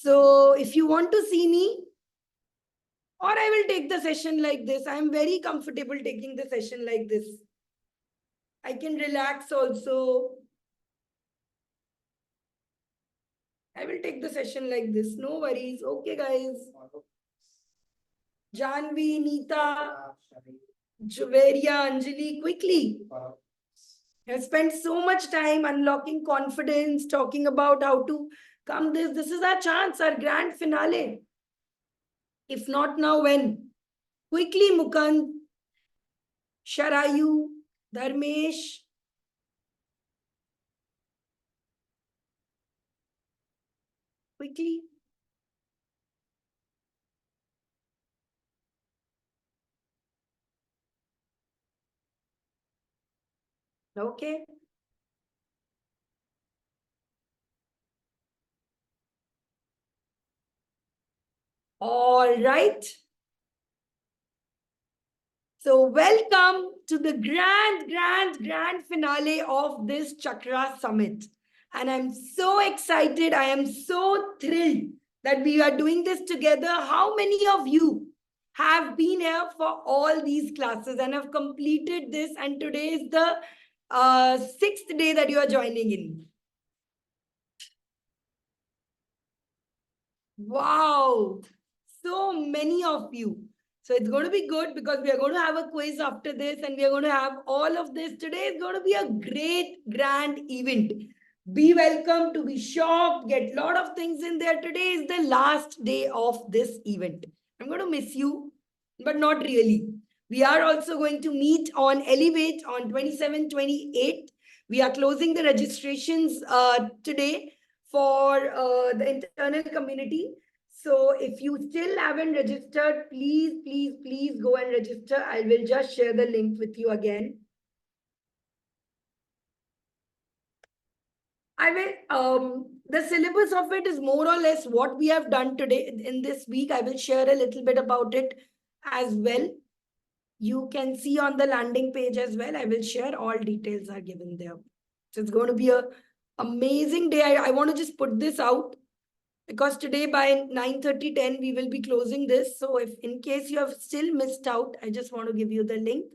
So if you want to see me, or I will take the session like this. I am very comfortable taking the session like this. I can relax also. I will take the session like this. No worries. Okay, guys. Janvi, Neeta, Juveria, Anjali, quickly. I've spent so much time unlocking confidence, talking about how to come this. This is our chance, our grand finale. If not now, when? Quickly, Mukund, Sharayu, Dharmesh. Quickly. Okay. All right. So welcome to the grand finale of this Chakra Summit. And I'm so excited. I am so thrilled that we are doing this together. How many of you have been here for all these classes and have completed this? And today is the sixth day that you are joining in. Wow. So many of you. So it's going to be good because we are going to have a quiz after this and we are going to have all of this. Today is going to be a great, grand event. Be welcome to be shocked, get a lot of things in there. Today is the last day of this event. I'm going to miss you, but not really. We are also going to meet on Elevate on 27, 28. We are closing the registrations today for the internal community. So if you still haven't registered, please go and register. I will just share the link with you again. I will, the syllabus of it is more or less what we have done today in this week. I will share a little bit about it as well. You can see on the landing page as well. I will share, all details are given there. So it's going to be a amazing day. I want to just put this out because today by 9:30, 10, we will be closing this. So if in case you have still missed out, I just want to give you the link.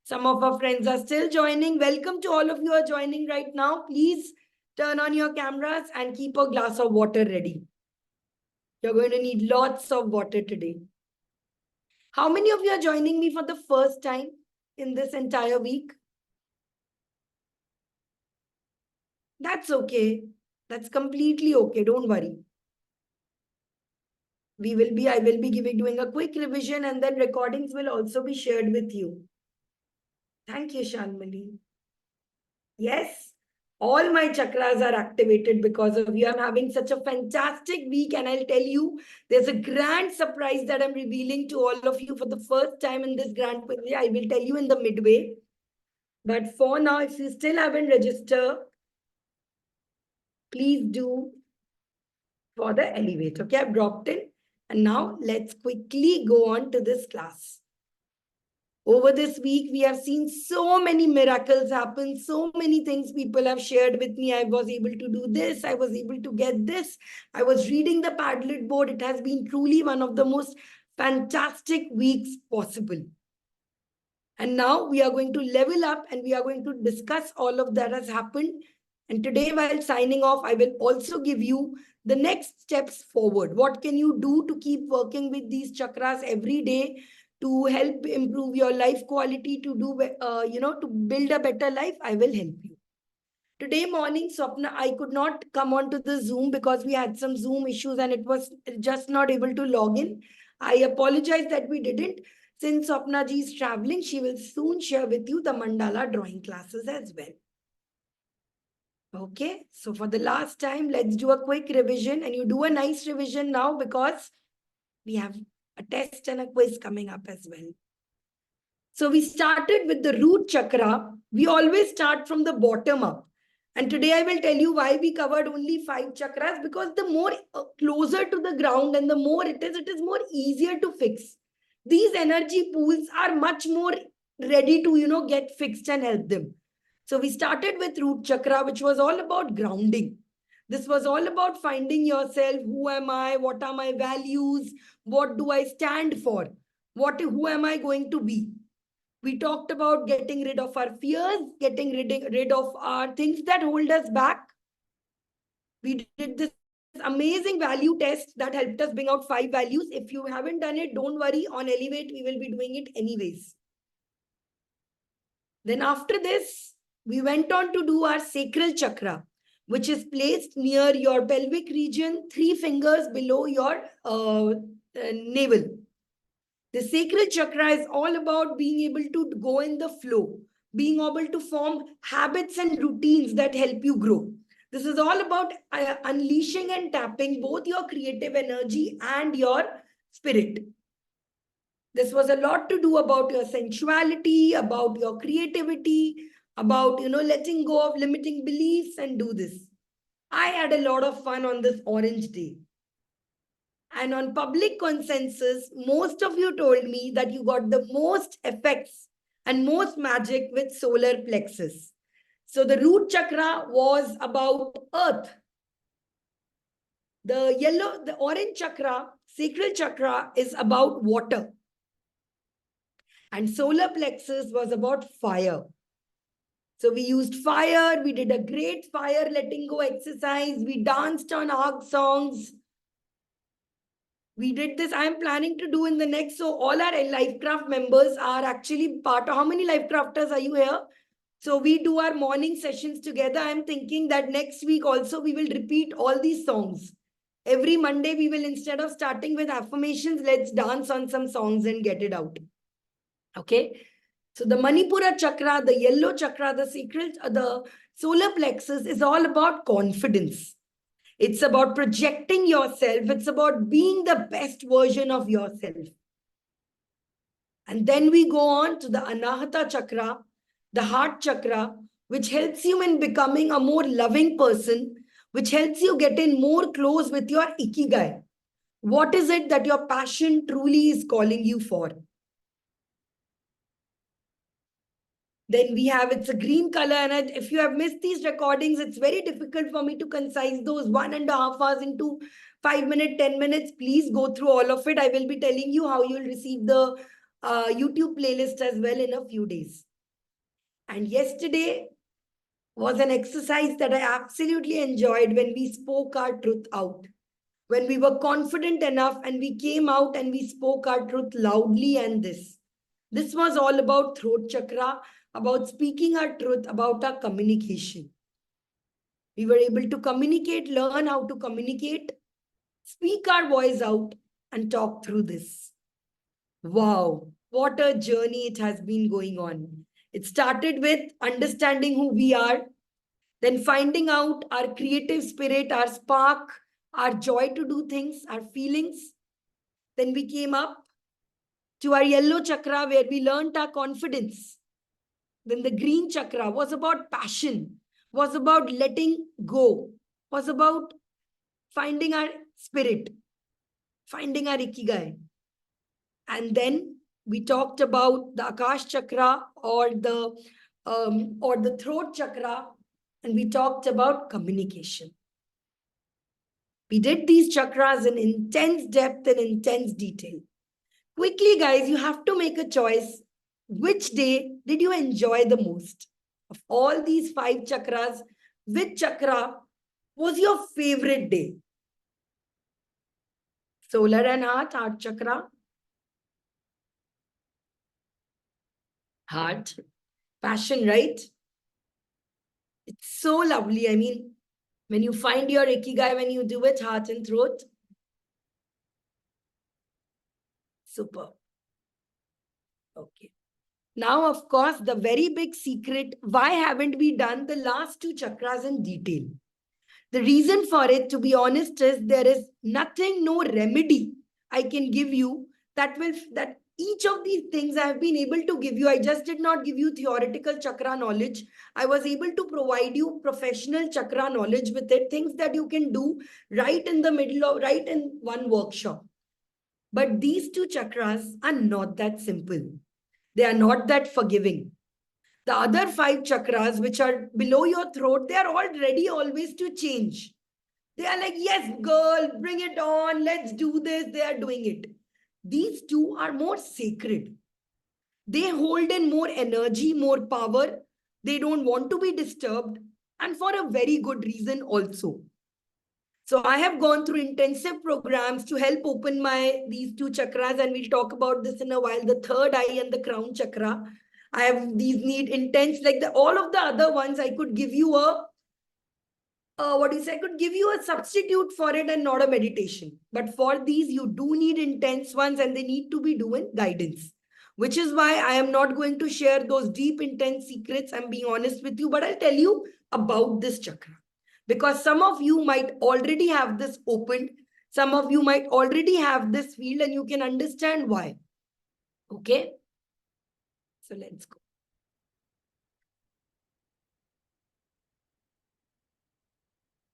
Some of our friends are still joining. Welcome to all of you who are joining right now. Please turn on your cameras and keep a glass of water ready. You're going to need lots of water today. How many of you are joining me for the first time in this entire week? That's okay. That's completely okay. Don't worry. I will be doing a quick revision and then recordings will also be shared with you. Thank you, Shalmali. Yes, all my chakras are activated because of you. I'm having such a fantastic week, and I'll tell you, there's a grand surprise that I'm revealing to all of you for the first time in this grand finale. I will tell you in the midway. But for now, if you still haven't registered, please do for the elevate. Okay, I've dropped in. And now let's quickly go on to this class. Over this week, we have seen so many miracles happen, so many things people have shared with me. I was able to do this, I was able to get this. I was reading the Padlet board. It has been truly one of the most fantastic weeks possible. And now we are going to level up and we are going to discuss all of that has happened. And today, while signing off, I will also give you the next steps forward. What can you do to keep working with these chakras every day to help improve your life quality, to do, to build a better life? I will help you. Today morning, Swapna, I could not come onto the Zoom because we had some Zoom issues and it was just not able to log in. I apologize that we didn't. Since Swapna ji is traveling, she will soon share with you the mandala drawing classes as well. Okay, so for the last time, let's do a quick revision and you do a nice revision now because we have a test and a quiz coming up as well. So we started with the root chakra. We always start from the bottom up. And today I will tell you why we covered only 5 chakras, because the more closer to the ground and the more it is more easier to fix. These energy pools are much more ready to, get fixed and help them. So we started with root chakra, which was all about grounding. This was all about finding yourself. Who am I? What are my values? What do I stand for? Who am I going to be? We talked about getting rid of our fears, getting rid of our things that hold us back. We did this amazing value test that helped us bring out 5 values. If you haven't done it, don't worry. On Elevate, we will be doing it anyways. Then after this, we went on to do our sacral chakra, which is placed near your pelvic region, 3 fingers below your navel. The sacral chakra is all about being able to go in the flow, being able to form habits and routines that help you grow. This is all about unleashing and tapping both your creative energy and your spirit. This was a lot to do about your sensuality, about your creativity, about, letting go of limiting beliefs and do this. I had a lot of fun on this orange day. And on public consensus, most of you told me that you got the most effects and most magic with solar plexus. So the root chakra was about earth. The orange chakra, sacral chakra, is about water. And solar plexus was about fire. So we used fire. We did a great fire letting go exercise. We danced on hug songs. We did this. I am planning to do in the next. So all our Lifecraft members are actually part of. How many Lifecrafters are you here? So we do our morning sessions together. I'm thinking that next week also we will repeat all these songs. Every Monday we will, instead of starting with affirmations, let's dance on some songs and get it out. Okay. So the Manipura chakra, the yellow chakra, the solar plexus is all about confidence. It's about projecting yourself. It's about being the best version of yourself. And then we go on to the Anahata chakra, the heart chakra, which helps you in becoming a more loving person, which helps you get in more close with your ikigai. What is it that your passion truly is calling you for? Then we have, it's a green color. And if you have missed these recordings, it's very difficult for me to concise those 1.5 hours into 5 minutes, 10 minutes. Please go through all of it. I will be telling you how you'll receive the YouTube playlist as well in a few days. And yesterday was an exercise that I absolutely enjoyed when we spoke our truth out. When we were confident enough and we came out and we spoke our truth loudly. And this was all about throat chakra, about speaking our truth, about our communication. We were able to communicate, learn how to communicate, speak our voice out, and talk through this. Wow, what a journey it has been going on. It started with understanding who we are, then finding out our creative spirit, our spark, our joy to do things, our feelings. Then we came up to our yellow chakra where we learned our confidence. Then the green chakra was about passion, was about letting go, was about finding our spirit, finding our ikigai. And then we talked about the Akash chakra or the throat chakra, and we talked about communication. We did these chakras in intense depth and intense detail. Quickly, guys, you have to make a choice. Which day did you enjoy the most? Of all these 5 chakras, which chakra was your favorite day? Solar and heart chakra. Heart. Passion, right? It's so lovely. I mean, when you find your ikigai, when you do it, heart and throat. Super. Okay. Now, of course, the very big secret, why haven't we done the last 2 chakras in detail? The reason for it, to be honest, is there is nothing, no remedy I can give you that each of these things I have been able to give you. I just did not give you theoretical chakra knowledge. I was able to provide you professional chakra knowledge with it, things that you can do right in the middle of, right in one workshop. But these 2 chakras are not that simple. They are not that forgiving. The other 5 chakras, which are below your throat, they are all ready always to change. They are like, yes, girl, bring it on. Let's do this. They are doing it. These two are more sacred. They hold in more energy, more power. They don't want to be disturbed. And for a very good reason also. So I have gone through intensive programs to help open these two chakras, and we'll talk about this in a while. The third eye and the crown chakra. I have these need intense, like all of the other ones. I could give you what do you say? I could give you a substitute for it and not a meditation. But for these, you do need intense ones, and they need to be doing guidance. Which is why I am not going to share those deep, intense secrets. I'm being honest with you, but I'll tell you about this chakra. Because some of you might already have this opened. Some of you might already have this field, and you can understand why. Okay? So let's go.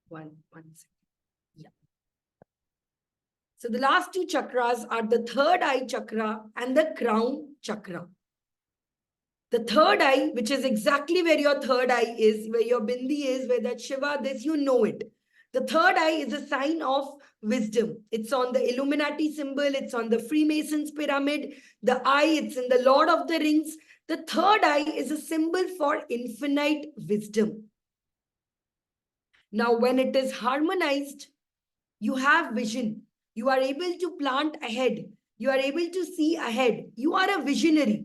One second. Yeah. So the last two chakras are the third eye chakra and the crown chakra. The third eye, which is exactly where your third eye is, where your bindi is, where that Shiva, this, you know it. The third eye is a sign of wisdom. It's on the Illuminati symbol. It's on the Freemasons pyramid. The eye, it's in the Lord of the Rings. The third eye is a symbol for infinite wisdom. Now, when it is harmonized, you have vision. You are able to plant ahead. You are able to see ahead. You are a visionary.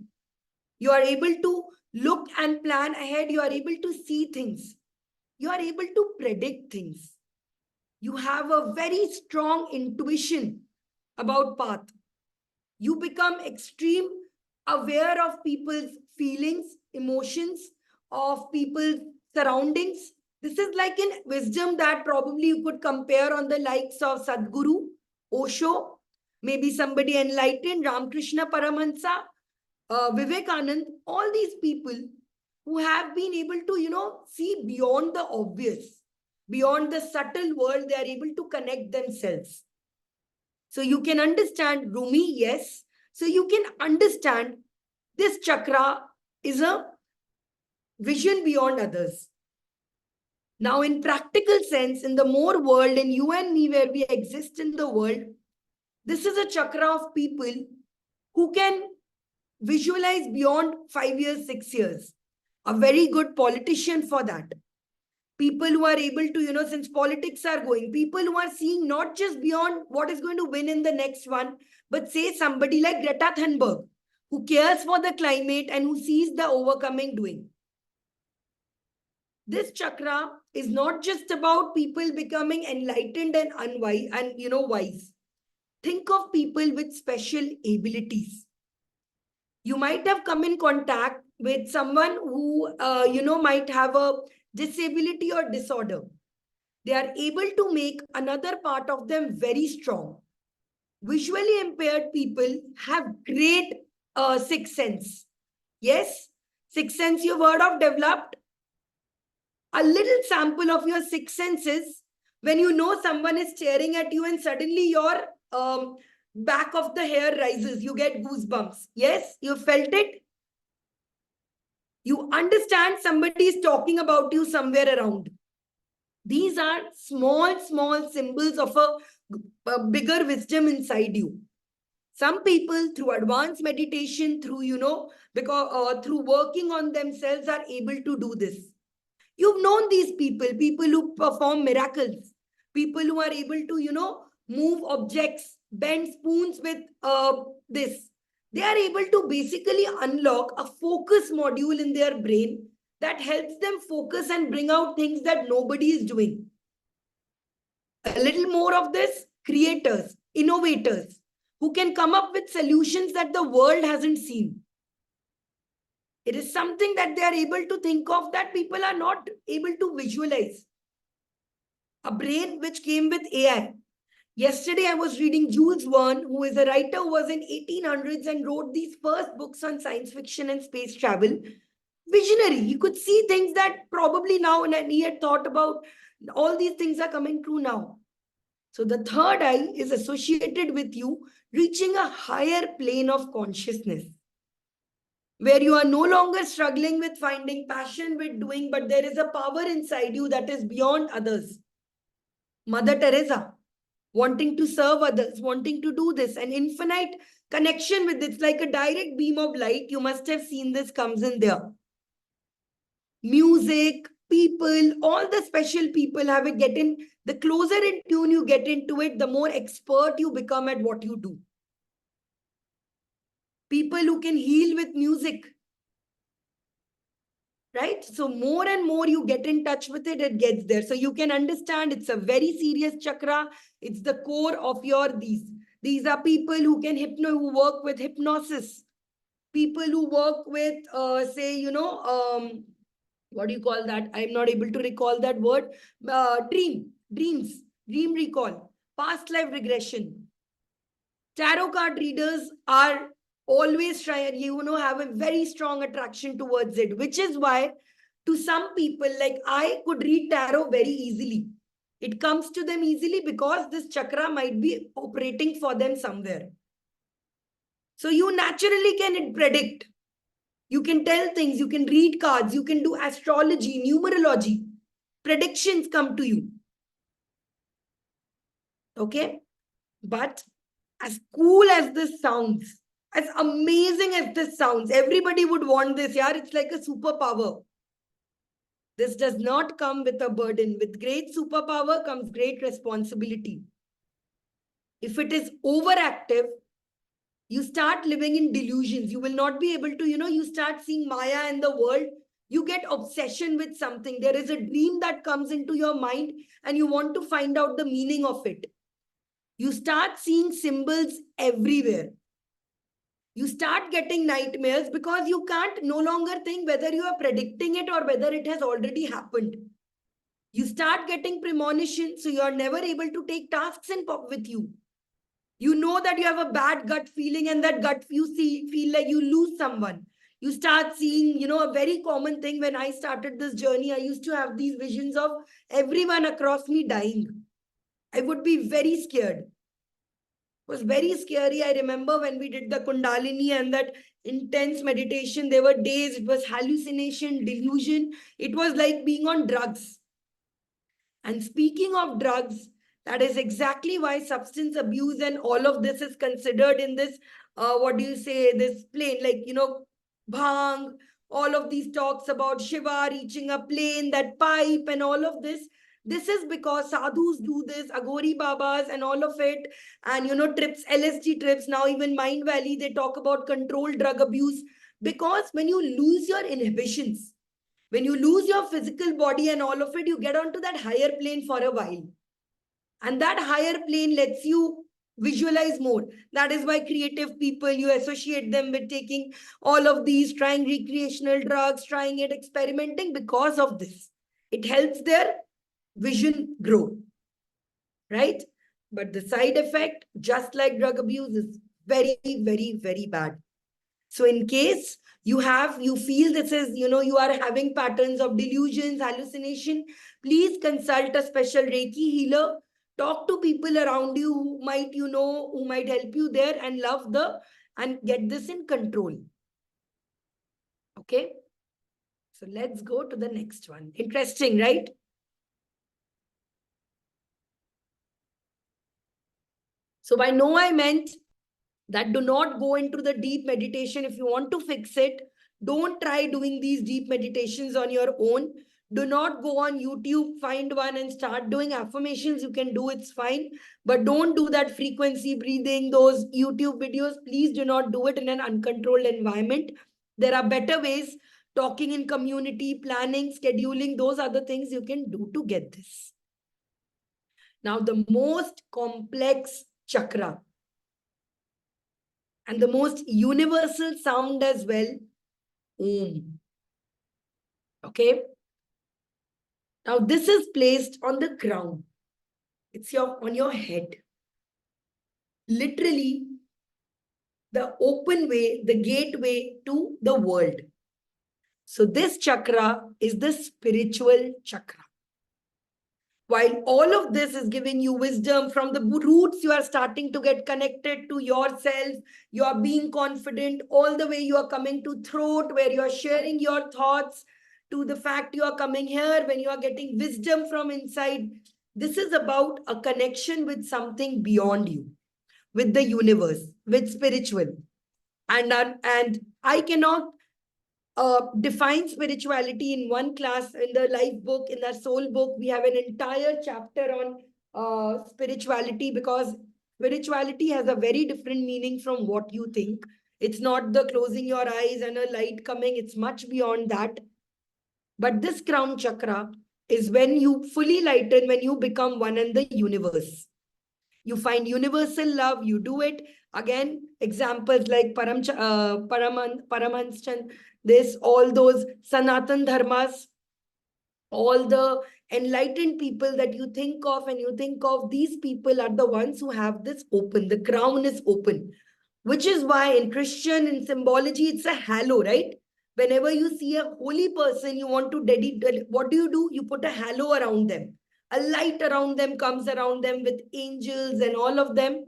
You are able to look and plan ahead. You are able to see things. You are able to predict things. You have a very strong intuition about path. You become extreme aware of people's feelings, emotions, of people's surroundings. This is like in wisdom that probably you could compare on the likes of Sadhguru, Osho, maybe somebody enlightened, Ramakrishna Paramahansa, Vivekanand, all these people who have been able to, see beyond the obvious, beyond the subtle world, they are able to connect themselves. So you can understand Rumi, yes. So you can understand this chakra is a vision beyond others. Now, in practical sense, in the more world, in you and me, where we exist in the world, this is a chakra of people who can visualize beyond 5 years, 6 years. A very good politician for that. People who are able to, since politics are going, people who are seeing not just beyond what is going to win in the next one, but say somebody like Greta Thunberg, who cares for the climate and who sees the overcoming doing. This chakra is not just about people becoming enlightened and unwise and wise. Think of people with special abilities. You might have come in contact with someone who might have a disability or disorder. They are able to make another part of them very strong. Visually impaired people have great sixth sense. Yes, sixth sense you've heard of, developed. A little sample of your sixth senses when you know someone is staring at you and suddenly your back of the hair rises, you get goosebumps. Yes, you felt it. You understand somebody is talking about you somewhere around. These are small, small symbols of a bigger wisdom inside you. Some people, through advanced meditation, because through working on themselves, are able to do this. You've known these people who perform miracles, people who are able to, move objects, bend spoons with this. They are able to basically unlock a focus module in their brain that helps them focus and bring out things that nobody is doing. A little more of this, creators, innovators, who can come up with solutions that the world hasn't seen. It is something that they are able to think of that people are not able to visualize. A brain which came with AI. Yesterday, I was reading Jules Verne, who is a writer who was in 1800s and wrote these first books on science fiction and space travel. Visionary. He could see things that probably now, and he had thought about, all these things are coming true now. So the third eye is associated with you reaching a higher plane of consciousness, where you are no longer struggling with finding passion with doing, but there is a power inside you that is beyond others. Mother Teresa, wanting to serve others, wanting to do this, an infinite connection with it's like a direct beam of light. You must have seen this comes in there. Music, people, all the special people have it get in. The closer in tune you get into it, the more expert you become at what you do. People who can heal with music, right? So more and more you get in touch with it, it gets there. So you can understand it's a very serious chakra. It's the core of your these are people who can who work with hypnosis, people who work with say, what do you call that? I'm not able to recall that word. Dream recall, past life regression. Tarot card readers are always trying, have a very strong attraction towards it, which is why to some people, like I could read tarot very easily. It comes to them easily because this chakra might be operating for them somewhere. So you naturally can predict. You can tell things, you can read cards, you can do astrology, numerology. Predictions come to you. Okay? But as cool as this sounds, as amazing as this sounds, everybody would want this. Yeah, it's like a superpower. This does not come with a burden. With great superpower comes great responsibility. If it is overactive, you start living in delusions. You will not be able to, you start seeing Maya in the world. You get obsession with something. There is a dream that comes into your mind and you want to find out the meaning of it. You start seeing symbols everywhere. You start getting nightmares because you can't no longer think whether you are predicting it or whether it has already happened. You start getting premonition, so you are never able to take tasks and pop with you. You know that you have a bad gut feeling, and that gut feel like you lose someone. You start seeing, a very common thing. When I started this journey, I used to have these visions of everyone across me dying. I would be very scared. Was very scary. I remember when we did the Kundalini and that intense meditation, there were days, it was hallucination, delusion. It was like being on drugs. And speaking of drugs, that is exactly why substance abuse and all of this is considered in this, what do you say, this plane, like, bhang, all of these talks about Shiva reaching a plane, that pipe and all of this. This is because sadhus do this, Agori Babas and all of it. And, trips, LSD trips, now even Mind Valley, they talk about controlled drug abuse. Because when you lose your inhibitions, when you lose your physical body and all of it, you get onto that higher plane for a while. And that higher plane lets you visualize more. That is why creative people, you associate them with taking all of these, trying recreational drugs, trying it, experimenting because of this. It helps their vision grow, right? But the side effect, just like drug abuse, is very, very, very bad. So in case you feel this is, you are having patterns of delusions, hallucination, please consult a special Reiki healer. Talk to people around you who might, who might help you there and and get this in control. Okay. So let's go to the next one. Interesting, right? So by no, I meant that do not go into the deep meditation. If you want to fix it, don't try doing these deep meditations on your own. Do not go on YouTube, find one and start doing affirmations. You can do, it's fine. But don't do that frequency breathing, those YouTube videos. Please do not do it in an uncontrolled environment. There are better ways. Talking in community, planning, scheduling, those are the things you can do to get this. Now, the most complex chakra and the most universal sound as well, Om. Okay. Now this is placed on the crown. It's on your head. Literally, the open way, the gateway to the world. So this chakra is the spiritual chakra. While all of this is giving you wisdom, from the roots, you are starting to get connected to yourself. You are being confident all the way. You are coming to throat, where you are sharing your thoughts, to the fact you are coming here when you are getting wisdom from inside. This is about a connection with something beyond you, with the universe, with spiritual. And I cannot define spirituality in one class. In the life book, in the soul book, we have an entire chapter on spirituality, because spirituality has a very different meaning from what you think. It's not the closing your eyes and a light coming, it's much beyond that. But this crown chakra is when you fully lighten, when you become one in the universe. You find universal love, you do it. Again, examples like Paramhans Chand, this, all those Sanatan Dharmas, all the enlightened people that you think of, and you think of these people are the ones who have this open. The crown is open, which is why in Christian, in symbology, it's a halo, right? Whenever you see a holy person, you want to dedicate, what do? You put a halo around them. A light around them comes around them with angels and all of them.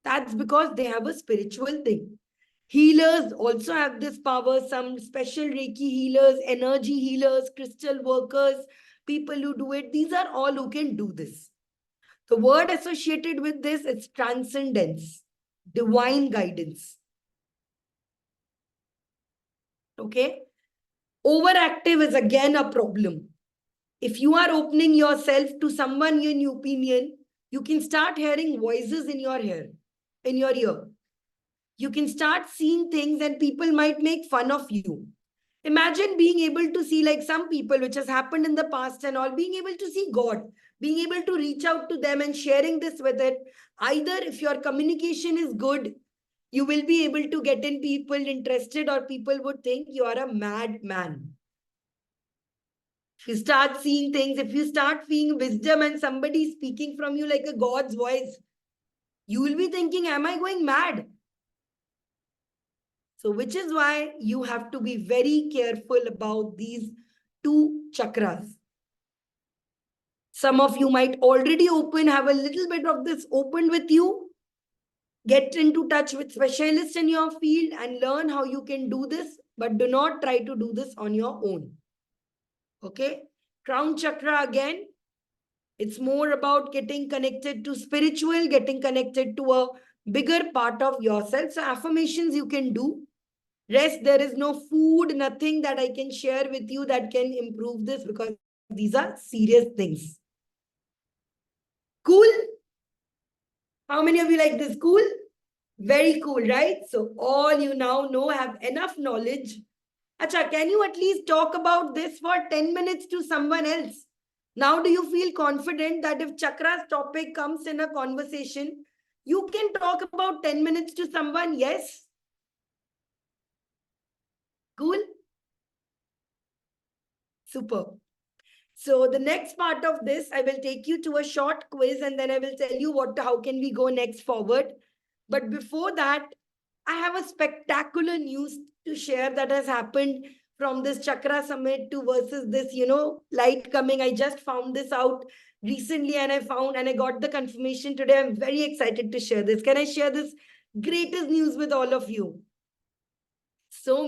That's because they have a spiritual thing. Healers also have this power, some special Reiki healers, energy healers, crystal workers, people who do it. These are all who can do this. The word associated with this is transcendence, divine guidance. Okay? Overactive is again a problem. If you are opening yourself to someone in your opinion, you can start hearing voices in your ear, in your ear. You can start seeing things and people might make fun of you. Imagine being able to see, like some people, which has happened in the past and all, being able to see God, being able to reach out to them and sharing this with it. Either if your communication is good, you will be able to get in people interested, or people would think you are a madman. If you start seeing things, if you start seeing wisdom and somebody speaking from you like a God's voice, you will be thinking, am I going mad? So, which is why you have to be very careful about these two chakras. Some of you might already have a little bit of this open with you. Get into touch with specialists in your field and learn how you can do this, but do not try to do this on your own. Okay? Crown chakra again, it's more about getting connected to spiritual, getting connected to a bigger part of yourself. So affirmations you can do. Rest, there is no food, nothing that I can share with you that can improve this, because these are serious things. Cool? How many of you like this? Cool? Very cool, right? So all you now know, have enough knowledge. Acha, can you at least talk about this for 10 minutes to someone else? Now, do you feel confident that if chakra's topic comes in a conversation, you can talk about 10 minutes to someone? Yes? Cool? Super. So the next part of this, I will take you to a short quiz and then I will tell you how can we go next forward. But before that, I have a spectacular news to share that has happened from this Chakra Summit to versus this, light coming. I just found this out recently and I got the confirmation today. I'm very excited to share this. Can I share this greatest news with all of you? So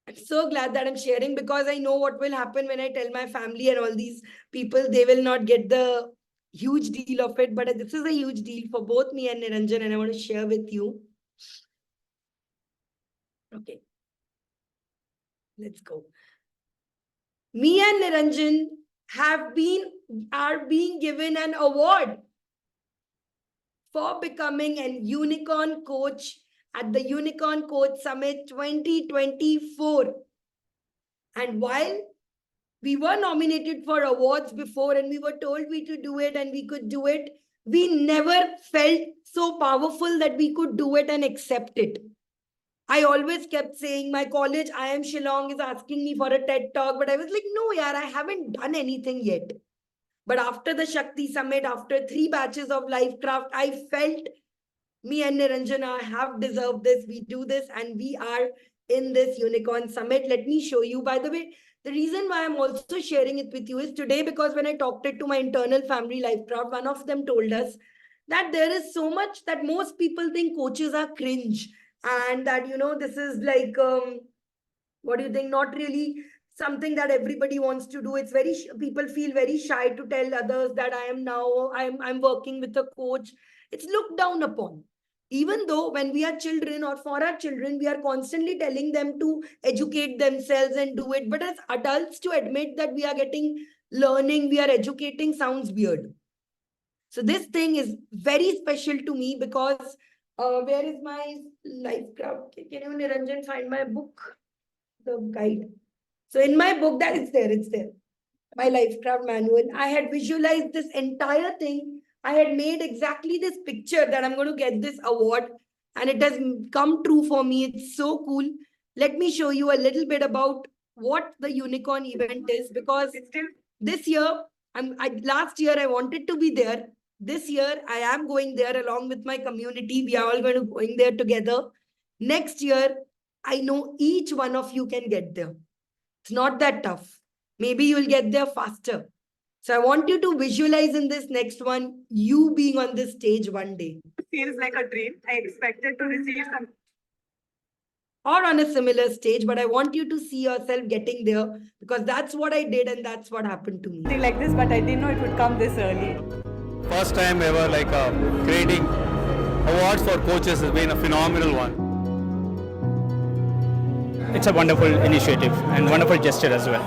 I'm so glad that I'm sharing, because I know what will happen when I tell my family and all these people. They will not get the huge deal of it, but this is a huge deal for both me and Niranjan, and I want to share with you. Okay, let's go. Me and Niranjan are being given an award for becoming an unicorn coach at the Unicorn Coach Summit 2024. And while we were nominated for awards before and we were told we could do it and we could do it, we never felt so powerful that we could do it and accept it. I always kept saying, my college, IIM Shillong, is asking me for a TED talk, but I was like, no, yaar, I haven't done anything yet. But after the Shakti Summit, after 3 batches of Lifecraft, I felt me and Niranjana have deserved this. We do this and we are in this Unicorn Summit. Let me show you. By the way, the reason why I'm also sharing it with you is today, because when I talked it to my internal family Lifecraft, one of them told us that there is so much that most people think coaches are cringe, and that, this is like, what do you think? Not really something that everybody wants to do. It's very, people feel very shy to tell others that I'm working with a coach. It's looked down upon. Even though when we are children or for our children, we are constantly telling them to educate themselves and do it. But as adults, to admit that we are getting learning, we are educating sounds weird. So this thing is very special to me because where is my life craft? Can you, Niranjan, find my book, the guide? So in my book, that it's there. My life craft manual. I had visualized this entire thing. I had made exactly this picture that I'm going to get this award, and it has come true for me. It's so cool. Let me show you a little bit about what the unicorn event is, because this year, last year I wanted to be there. This year I am going there along with my community. We are all going to going there together. Next year, I know each one of you can get there. It's not that tough. Maybe you'll get there faster. So I want you to visualize in this next one, you being on this stage one day. Feels like a dream. I expected to receive some. Or on a similar stage, but I want you to see yourself getting there, because that's what I did and that's what happened to me. Something like this, but I didn't know it would come this early. First time ever creating awards for coaches has been a phenomenal one. It's a wonderful initiative and wonderful gesture as well.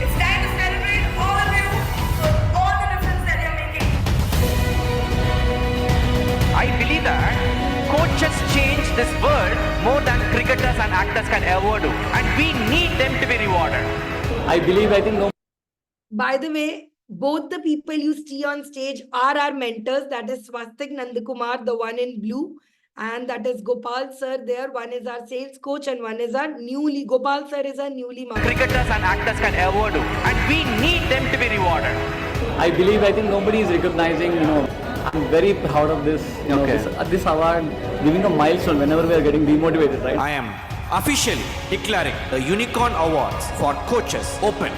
It's time to celebrate all of you for all the difference that you're making. I believe that coaches change this world more than cricketers and actors can ever do, and we need them to be rewarded. I think no. By the way, both the people you see on stage are our mentors. That is Swastik Nandakumar, the one in blue, and that is Gopal sir there. One is our sales coach and one is our Gopal sir is our newly marketed. Cricketers and actors can ever do, and we need them to be rewarded. I think nobody is recognizing, I'm very proud of this, this award, giving a milestone whenever we are getting demotivated, right? I am officially declaring the Unicorn Awards for Coaches open.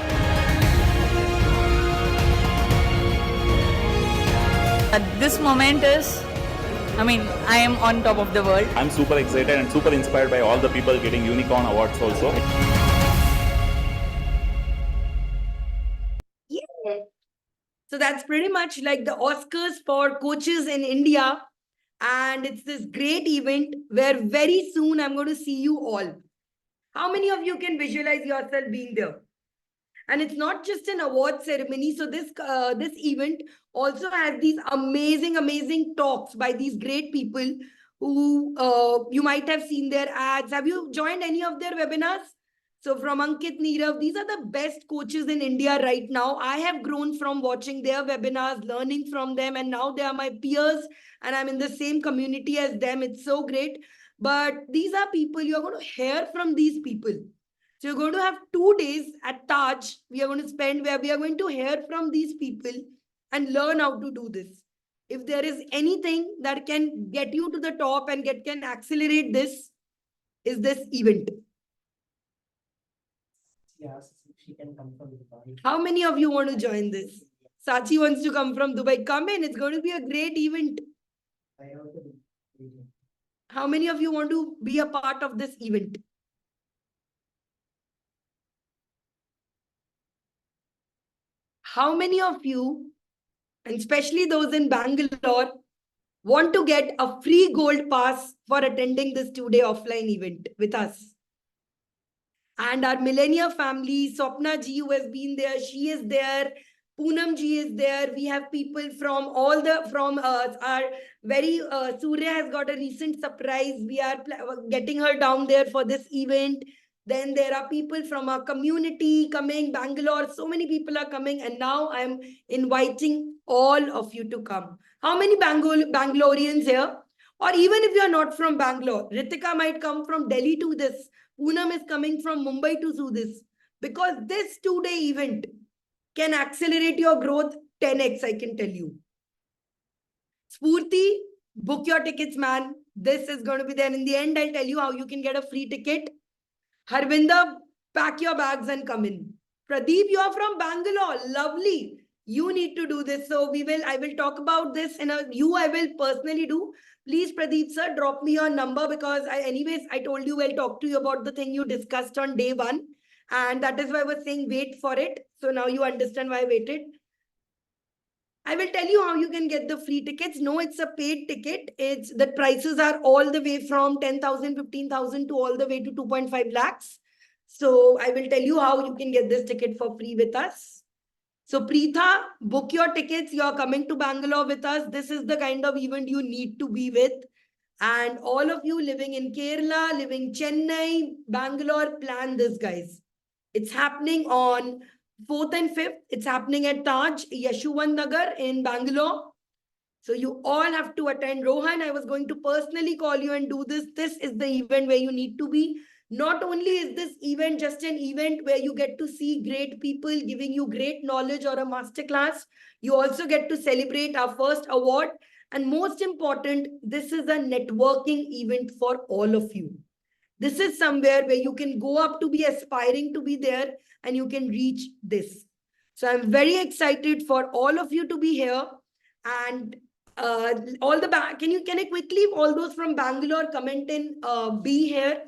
This moment is, I am on top of the world. I'm super excited and super inspired by all the people getting Unicorn Awards also. Yeah. So that's pretty much like the Oscars for coaches in India. And it's this great event where very soon I'm going to see you all. How many of you can visualize yourself being there? And it's not just an award ceremony. So this event also has these amazing talks by these great people who you might have seen their ads. Have you joined any of their webinars? So from Ankit, Neerav, these are the best coaches in India right now. I have grown from watching their webinars, learning from them, and now they are my peers and I'm in the same community as them. It's so great. But these are people, you're going to hear from these people. So you're going to have 2 days at Taj. We are going to spend where we are going to hear from these people and learn how to do this. If there is anything that can get you to the top and can accelerate this, is this event. Yes, she can come from Dubai. How many of you want to join this? Sachi wants to come from Dubai. Come in. It's going to be a great event. How many of you want to be a part of this event? How many of you, and especially those in Bangalore, want to get a free gold pass for attending this 2-day offline event with us? And our Millennia family, Swapna ji, who has been there, she is there. Poonam ji is there. We have people from our very, Surya has got a recent surprise. We are getting her down there for this event. Then there are people from our community coming, Bangalore. So many people are coming. And now I'm inviting all of you to come. How many Bangaloreans here? Or even if you're not from Bangalore, Ritika might come from Delhi to this. Poonam is coming from Mumbai to do this. Because this 2-day event can accelerate your growth 10x, I can tell you. Spurti, book your tickets, man. This is going to be there. In the end, I'll tell you how you can get a free ticket. Harvinder, pack your bags and come in. Pradeep, you are from Bangalore. Lovely. You need to do this. So I will talk about this I will personally do. Please, Pradeep sir, drop me your number because I told you I'll talk to you about the thing you discussed on day 1. And that is why I was saying wait for it. So now you understand why I waited. I will tell you how you can get the free tickets. No, it's a paid ticket. The prices are all the way from 10,000, 15,000 to all the way to 2.5 lakhs. So I will tell you how you can get this ticket for free with us. So Preetha, book your tickets. You're coming to Bangalore with us. This is the kind of event you need to be with. And all of you living in Kerala, living Chennai, Bangalore, plan this, guys. It's happening on 4th and 5th. It's happening at Taj, Yashwan Nagar in Bangalore. So you all have to attend. Rohan, I was going to personally call you and do this. This is the event where you need to be. Not only is this event just an event where you get to see great people giving you great knowledge or a masterclass, you also get to celebrate our first award. And most important, this is a networking event for all of you. This is somewhere where you can go up to be aspiring to be there and you can reach this. So I'm very excited for all of you to be here. And all the can I quickly, all those from Bangalore, comment in be here,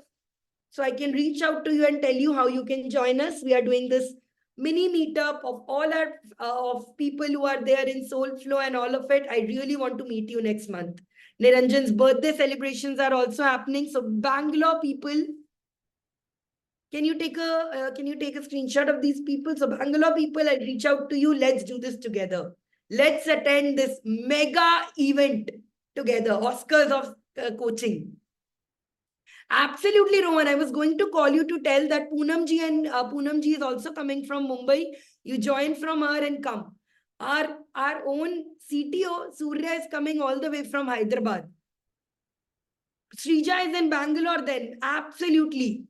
so I can reach out to you and tell you how you can join us. We are doing this mini meetup of all our of people who are there in Soul Flow and all of it. I really want to meet you next month. Niranjan's birthday celebrations are also happening. So Bangalore people, can you take a screenshot of these people? So Bangalore people, I'll reach out to you. Let's do this together. Let's attend this mega event together. Oscars of coaching. Absolutely, Rohan. I was going to call you to tell that Poonam ji and Poonam ji is also coming from Mumbai. You join from her and come. Our own CTO, Surya, is coming all the way from Hyderabad. Srija is in Bangalore then. Absolutely.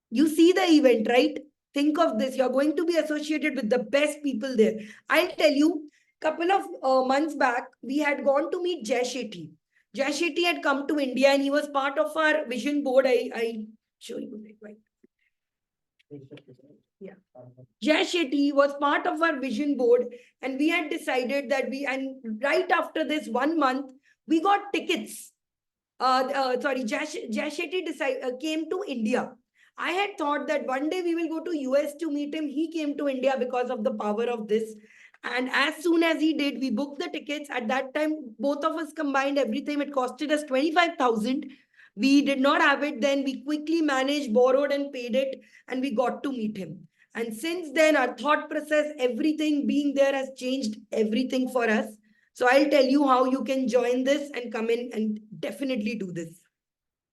You see the event, right? Think of this. You're going to be associated with the best people there. I'll tell you, couple of months back, we had gone to meet Jay Shetty. Jay Shetty had come to India and he was part of our vision board. I show you right. Yeah. Jay Shetty was part of our vision board and we had decided that right after this 1 month, we got tickets. Jay Shetty came to India. I had thought that one day we will go to US to meet him. He came to India because of the power of this. And as soon as he did, we booked the tickets. At that time, both of us combined everything. It costed us 25,000. We did not have it then. We quickly managed, borrowed and paid it. And we got to meet him. And since then, our thought process, everything being there has changed everything for us. So I'll tell you how you can join this and come in and definitely do this.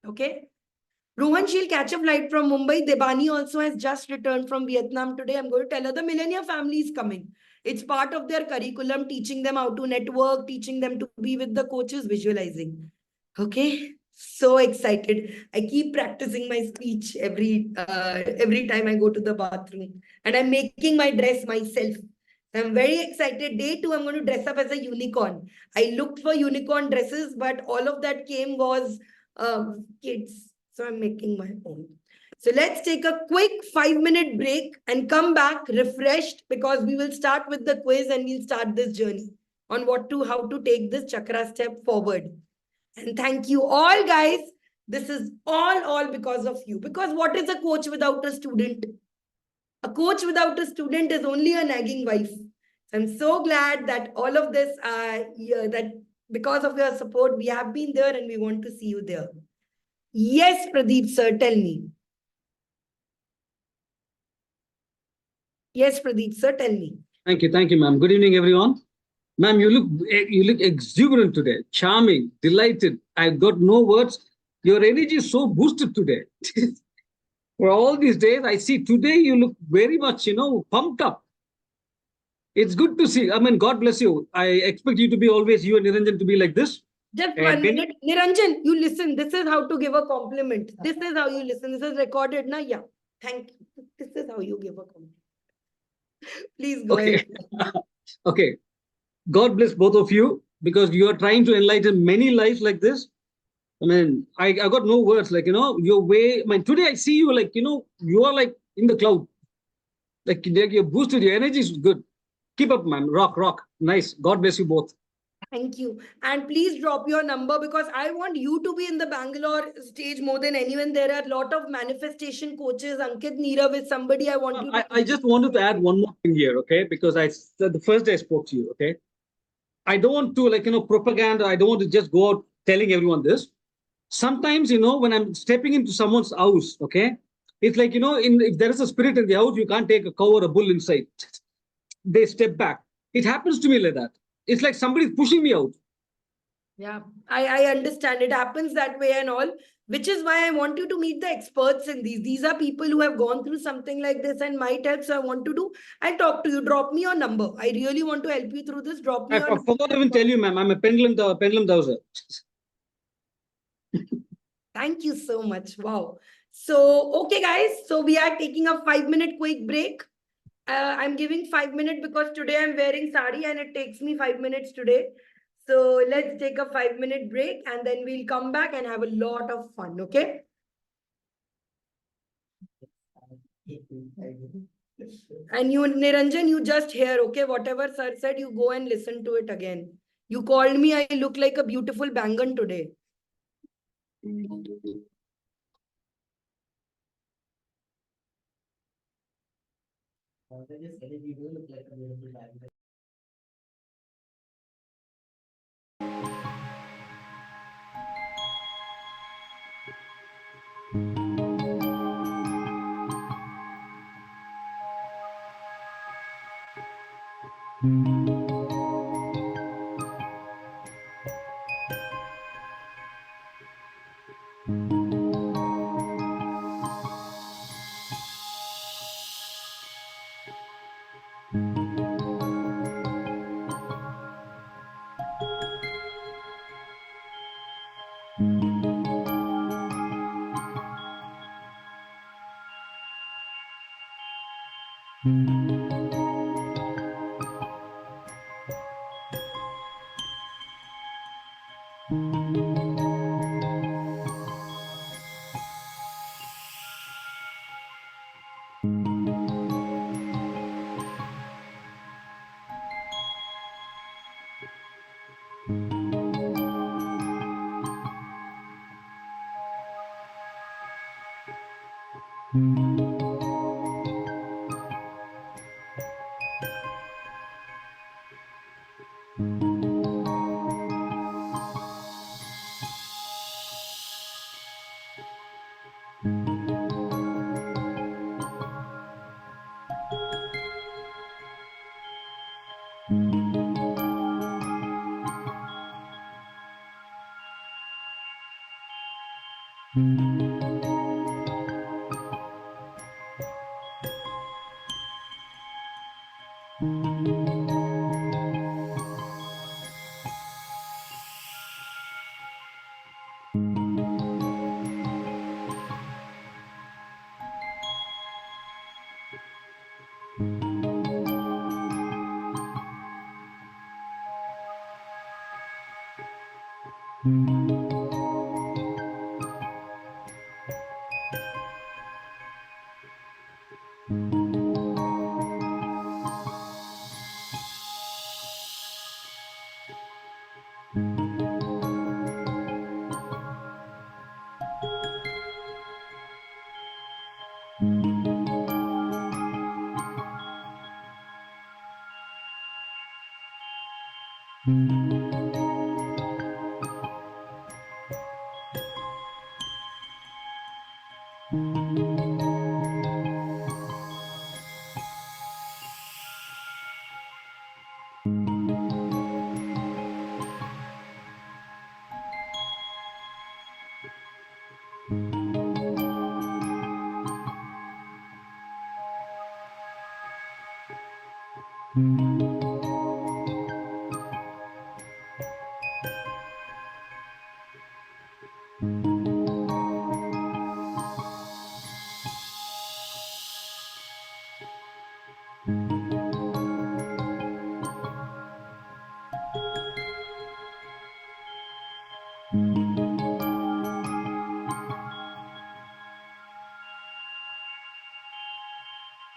Okay? Rohan, she'll catch a flight from Mumbai. Debani also has just returned from Vietnam today. I'm going to tell her the Millennia family is coming. It's part of their curriculum, teaching them how to network, teaching them to be with the coaches, visualizing. Okay? So excited. I keep practicing my speech every time I go to the bathroom. And I'm making my dress myself. I'm very excited. Day 2, I'm going to dress up as a unicorn. I looked for unicorn dresses, but all of that came was kids. So I'm making my own. So let's take a quick 5-minute break and come back refreshed because we will start with the quiz and we'll start this journey on how to take this chakra step forward. And thank you all, guys. This is all because of you. Because what is a coach without a student? A coach without a student is only a nagging wife. So I'm so glad that all of this, that because of your support, we have been there and we want to see you there. Yes, Pradeep sir, tell me. Yes, Pradeep sir, tell me. Thank you, ma'am. Good evening, everyone. Ma'am, you look exuberant today, charming, delighted. I've got no words. Your energy is so boosted today. For all these days, I see today you look very much, pumped up. It's good to see. I mean, God bless you. I expect you to be always, you and Niranjan, to be like this. Just 1 minute. Niranjan, you listen. This is how to give a compliment. This is how you listen. This is recorded, na? Yeah. Thank you. This is how you give a compliment. Please go ahead. Okay. God bless both of you because you are trying to enlighten many lives like this. I mean, I got no words. Like, your way. I mean, today I see you like, you are like in the cloud. Like you're boosted, your energy is good. Keep up, man. Rock, rock. Nice. God bless you both. Thank you. And please drop your number because I want you to be in the Bangalore stage more than anyone. There are a lot of manifestation coaches. Ankit Neerav is somebody I want you to. I just wanted to add one more thing here, okay? Because I said the first day I spoke to you, okay? I don't want to, like, propaganda. I don't want to just go out telling everyone this. Sometimes, when I'm stepping into someone's house, okay? It's like, if there is a spirit in the house, you can't take a cow or a bull inside. They step back. It happens to me like that. It's like somebody's pushing me out. Yeah, I understand. It happens that way and all, which is why I want you to meet the experts in these. These are people who have gone through something like this and might help. So I want to do, I'll talk to you. Drop me your number. I really want to help you through this. Drop me I your forgot to even tell you, ma'am, I'm a pendulum dowser. Thank you so much. Wow. So, okay, guys. So we are taking a 5-minute quick break. I'm giving 5 minutes because today I'm wearing sari and it takes me 5 minutes today. So let's take a 5-minute break and then we'll come back and have a lot of fun. Okay. And you, Niranjan, you just hear, okay, whatever sir said, you go and listen to it again. You called me, I look like a beautiful bangan today. Just said it, you do look like a beautiful bag.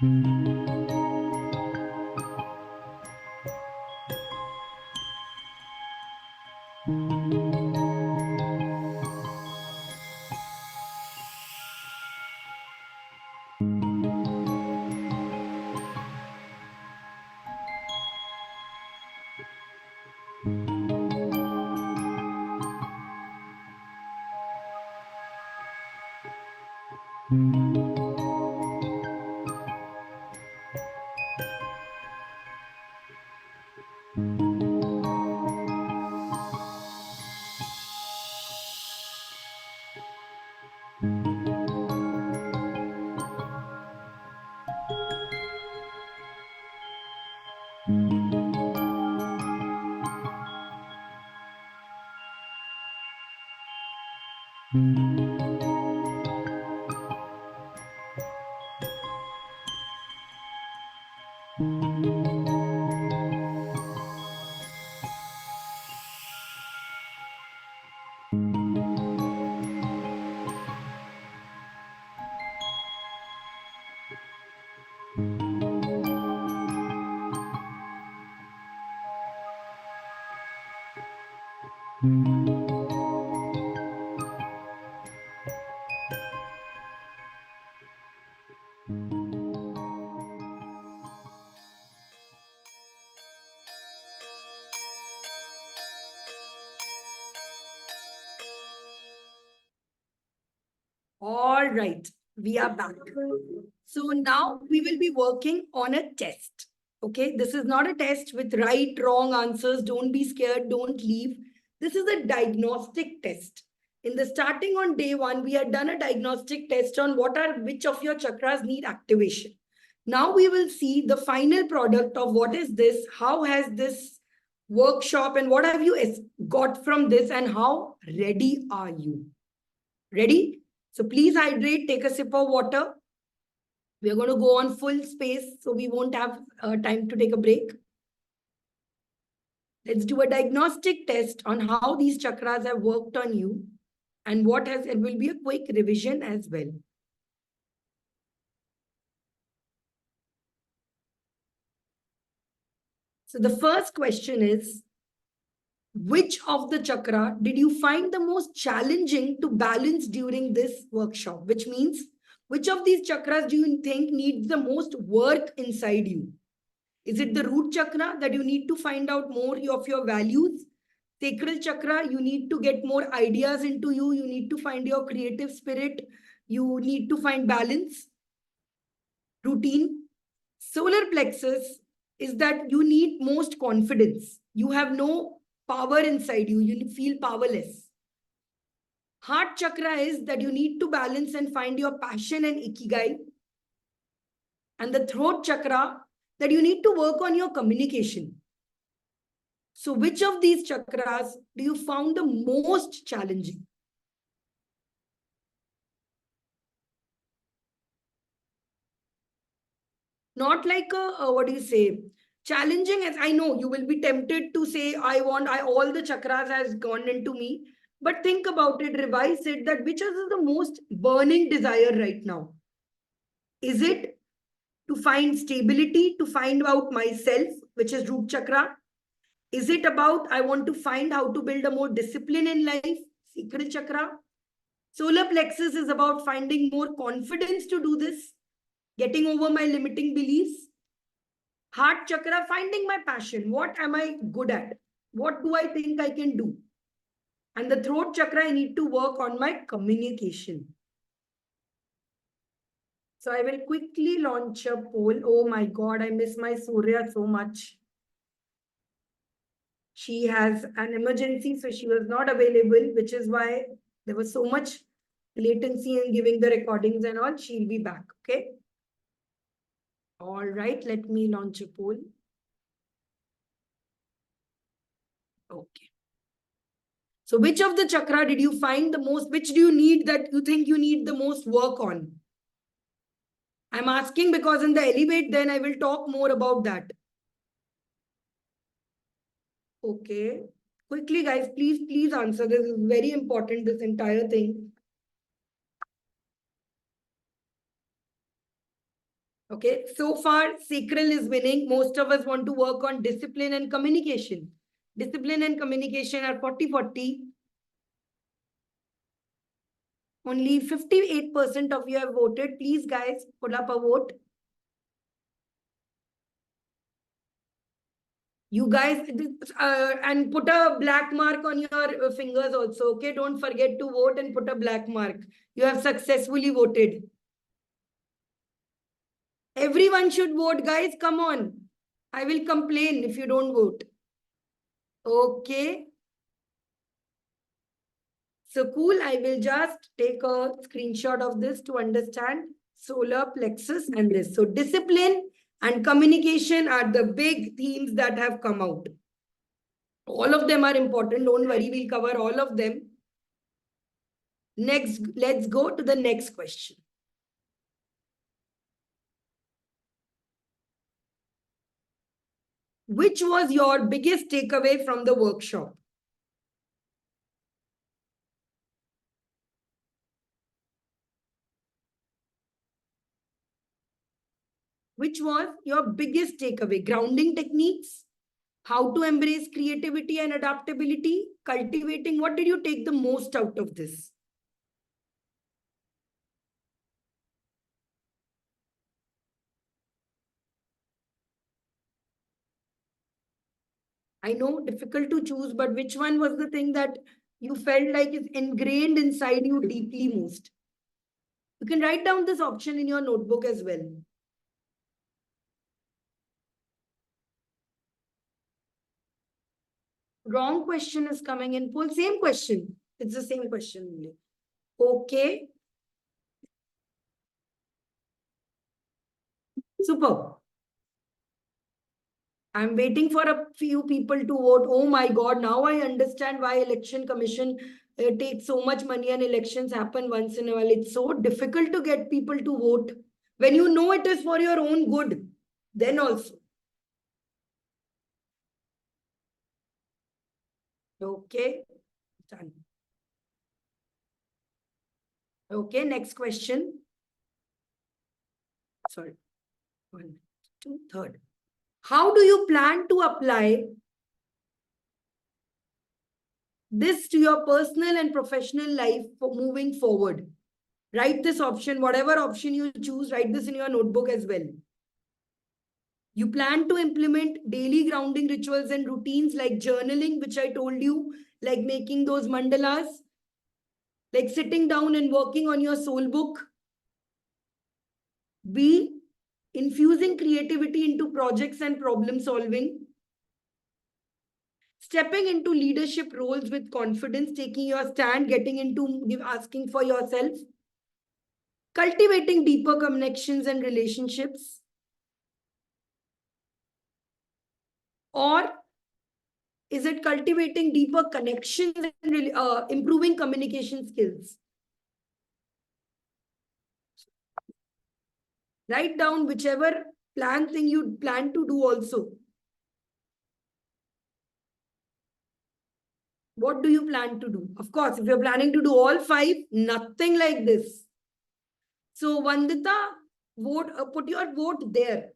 All right, we are back. So now we will be working on a test. Okay, this is not a test with right, wrong answers. Don't be scared, don't leave. This is a diagnostic test. In the starting on day one, we had done a diagnostic test on which of your chakras need activation. Now we will see the final product of what is this, how has this workshop and what have you got from this and how ready are you? Ready? So please hydrate, take a sip of water. We are going to go on full space, so we won't have time to take a break. Let's do a diagnostic test on how these chakras have worked on you and it will be a quick revision as well. So the first question is, which of the chakra did you find the most challenging to balance during this workshop? Which means, which of these chakras do you think needs the most work inside you? Is it the root chakra that you need to find out more of your values? Sacral chakra, you need to get more ideas into you. You need to find your creative spirit. You need to find balance, routine. Solar plexus is that you need most confidence. You have no power inside you. You feel powerless. Heart chakra is that you need to balance and find your passion and ikigai. And the throat chakra, that you need to work on your communication. So which of these chakras do you found the most challenging? Not like what do you say? Challenging, as I know you will be tempted to say, all the chakras has gone into me. But think about it, revise it, that which is the most burning desire right now? Is it to find stability, to find out myself, which is root chakra? Is it about, I want to find how to build a more discipline in life, sacral chakra? Solar plexus is about finding more confidence to do this, getting over my limiting beliefs. Heart chakra, finding my passion. What am I good at? What do I think I can do? And the throat chakra, I need to work on my communication. So I will quickly launch a poll. Oh my God, I miss my Surya so much. She has an emergency, so she was not available, which is why there was so much latency in giving the recordings and all. She'll be back, okay? All right, let me launch a poll. Okay. So which of the chakra did you find the most, which do you need that you think you need the most work on? I'm asking because in the elevate, then I will talk more about that. Okay. Quickly, guys, please answer. This is very important, this entire thing. Okay, so far sacral is winning. Most of us want to work on discipline and communication. Discipline and communication are 40-40. Only 58% of you have voted. Please, guys, put up a vote. You guys, and put a black mark on your fingers also. Okay, don't forget to vote and put a black mark. You have successfully voted. Everyone should vote, guys. Come on. I will complain if you don't vote. Okay. So cool. I will just take a screenshot of this to understand solar plexus and this. So discipline and communication are the big themes that have come out. All of them are important. Don't worry. We'll cover all of them. Next, let's go to the next question. Which was your biggest takeaway from the workshop? Which was your biggest takeaway? Grounding techniques, how to embrace creativity and adaptability, cultivating. What did you take the most out of this? I know, difficult to choose, but which one was the thing that you felt like is ingrained inside you deeply most? You can write down this option in your notebook as well. Wrong question is coming in full. Same question. It's the same question only. Okay. Super. I'm waiting for a few people to vote. Oh my God, now I understand why Election Commission takes so much money and elections happen once in a while. It's so difficult to get people to vote when you know it is for your own good. Then also. Okay, done. Okay, next question. Sorry. 1, 2, 3rd. How do you plan to apply this to your personal and professional life for moving forward? Write this option, whatever option you choose, write this in your notebook as well. You plan to implement daily grounding rituals and routines like journaling, which I told you, like making those mandalas, like sitting down and working on your soul book. B, infusing creativity into projects and problem solving. Stepping into leadership roles with confidence, taking your stand, getting into asking for yourself. Cultivating deeper connections and relationships. Or is it cultivating deeper connections and improving communication skills? Write down whichever thing you plan to do also. What do you plan to do? Of course, if you're planning to do all 5, nothing like this. So Vandita, vote, put your vote there.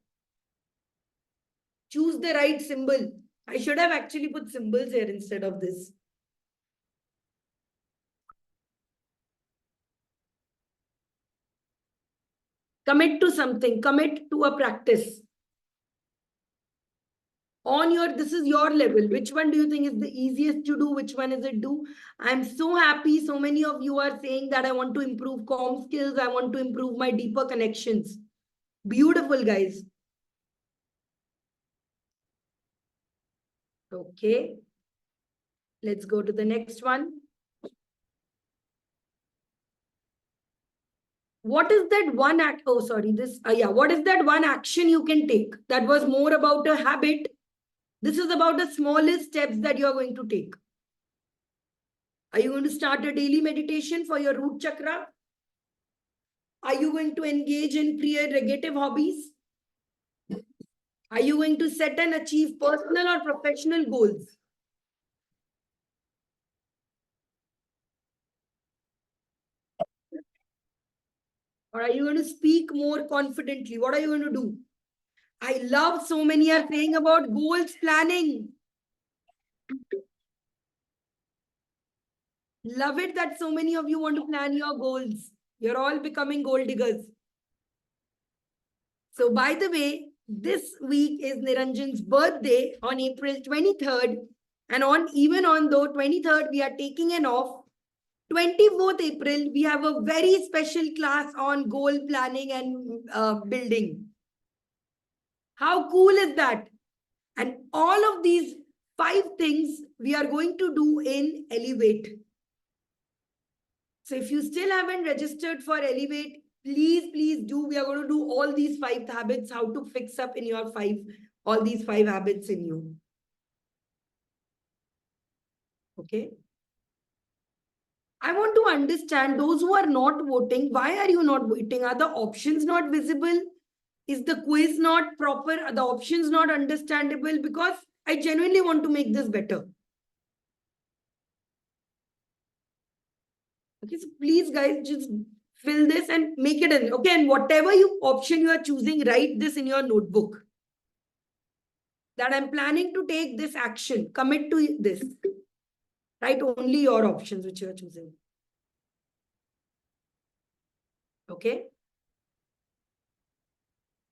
Choose the right symbol. I should have actually put symbols here instead of this. Commit to something. Commit to a practice. On your, this is your level. Which one do you think is the easiest to do? Which one is it do? I'm so happy. So many of you are saying that I want to improve comm skills. I want to improve my deeper connections. Beautiful, guys. Okay. Let's go to the next one. What is that one act? Oh, sorry. This, yeah. What is that one action you can take? That was more about a habit. This is about the smallest steps that you are going to take. Are you going to start a daily meditation for your root chakra? Are you going to engage in creative hobbies? Are you going to set and achieve personal or professional goals? Or are you going to speak more confidently? What are you going to do? I love so many are saying about goals planning. Love it that so many of you want to plan your goals. You're all becoming goal diggers. So by the way, this week is Niranjan's birthday on April 23rd. And even on the 23rd, we are taking an off. 24th April, we have a very special class on goal planning and building. How cool is that? And all of these 5 things we are going to do in Elevate. So if you still haven't registered for Elevate, please do. We are going to do all these 5 habits, how to fix up in your all these 5 habits in you. Okay. I want to understand those who are not voting. Why are you not voting? Are the options not visible? Is the quiz not proper? Are the options not understandable? Because I genuinely want to make this better. Okay, so please guys, just fill this and make it in. Okay, and whatever option you are choosing, write this in your notebook. That I'm planning to take this action. Commit to this. Write only your options which you are choosing. Okay.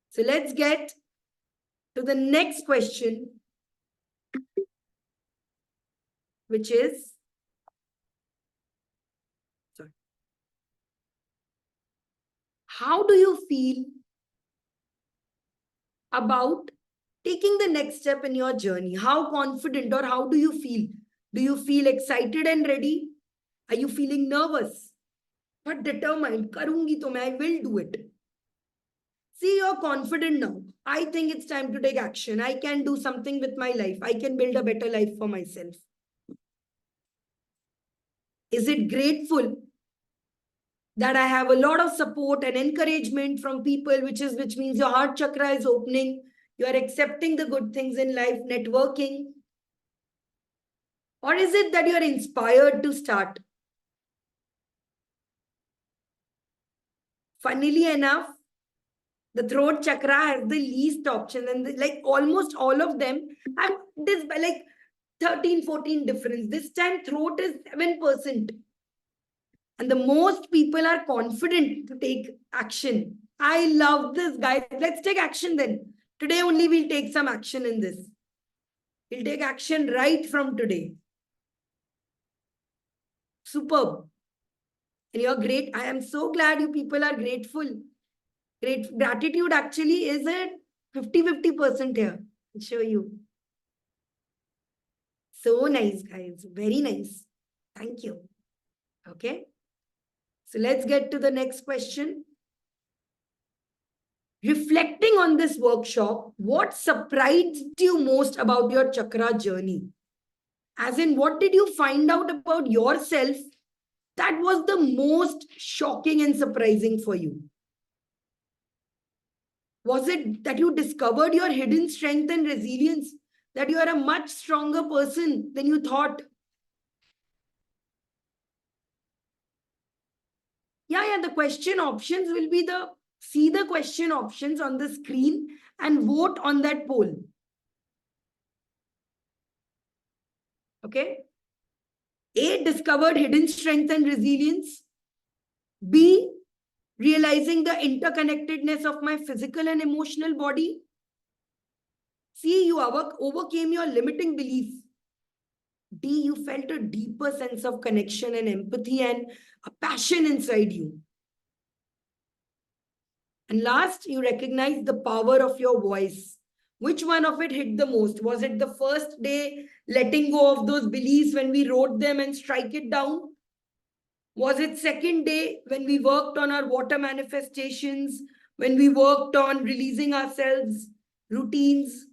So let's get to the next question, which is, sorry, how do you feel about taking the next step in your journey? How confident or how do you feel? Do you feel excited and ready? Are you feeling nervous? But determined, karungi to I will do it. See, you're confident now. I think it's time to take action. I can do something with my life. I can build a better life for myself. Is it grateful that I have a lot of support and encouragement from people, which means your heart chakra is opening. You are accepting the good things in life, networking. Or is it that you are inspired to start? Funnily enough, the throat chakra has the least option, and like almost all of them have this like 13-14 difference. This time throat is 7%. And the most people are confident to take action. I love this, guys. Let's take action then. Today only we'll take some action in this. We'll take action right from today. Superb. And you're great. I am so glad you people are grateful. Gratitude actually is a 50-50% here. I'll show you. So nice, guys. Very nice. Thank you. Okay. So let's get to the next question. Reflecting on this workshop, what surprised you most about your chakra journey? As in, what did you find out about yourself that was the most shocking and surprising for you? Was it that you discovered your hidden strength and resilience? That you are a much stronger person than you thought? Yeah, the question options will be see the question options on the screen and vote on that poll. Okay. A, discovered hidden strength and resilience. B, realizing the interconnectedness of my physical and emotional body. C, you overcame your limiting beliefs. D, you felt a deeper sense of connection and empathy and a passion inside you. And last, you recognized the power of your voice. Which one of it hit the most? Was it the first day letting go of those beliefs when we wrote them and strike it down? Was it second day when we worked on our water manifestations, when we worked on releasing ourselves, routines?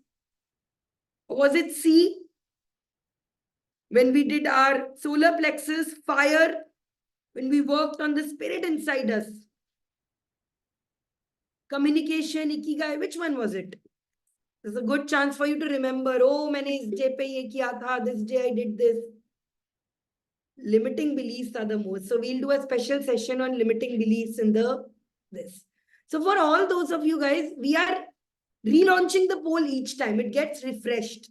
Or was it C, when we did our solar plexus, fire, when we worked on the spirit inside us? Communication, ikigai, which one was it? There's a good chance for you to remember, oh, maine is day pe ye kiya tha, this day I did this. Limiting beliefs are the most. So we'll do a special session on limiting beliefs in the this. So for all those of you guys, we are relaunching the poll each time. It gets refreshed.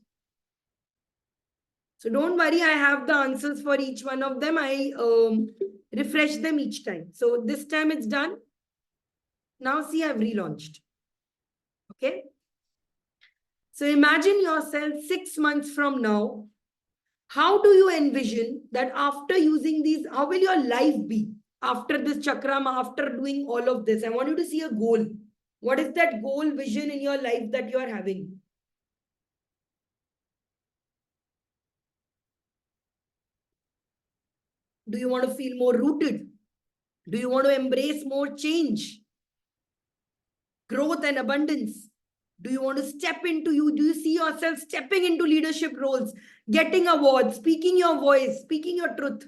So don't worry, I have the answers for each one of them. I refresh them each time. So this time it's done. Now see, I've relaunched. Okay. So imagine yourself 6 months from now. How do you envision that after using these, how will your life be after this chakram, after doing all of this? I want you to see a goal. What is that goal vision in your life that you are having? Do you want to feel more rooted? Do you want to embrace more change, growth and abundance? Do you want to step into you? Do you see yourself stepping into leadership roles, getting awards, speaking your voice, speaking your truth?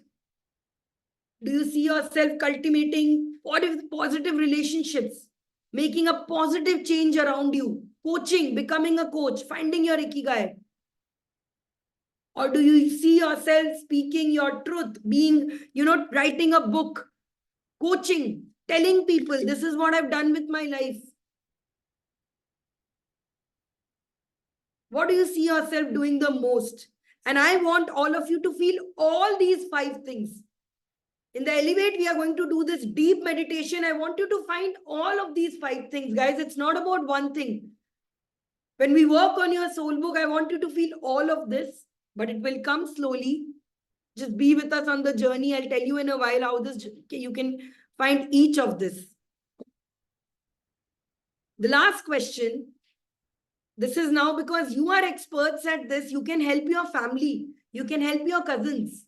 Do you see yourself cultivating positive relationships, making a positive change around you, coaching, becoming a coach, finding your ikigai? Or do you see yourself speaking your truth, being, writing a book, coaching, telling people, this is what I've done with my life? What do you see yourself doing the most? And I want all of you to feel all these 5 things. In the Elevate, we are going to do this deep meditation. I want you to find all of these 5 things, guys. It's not about one thing. When we work on your soul book, I want you to feel all of this, but it will come slowly. Just be with us on the journey. I'll tell you in a while how you can find each of this. The last question, this is now because you are experts at this. You can help your family. You can help your cousins.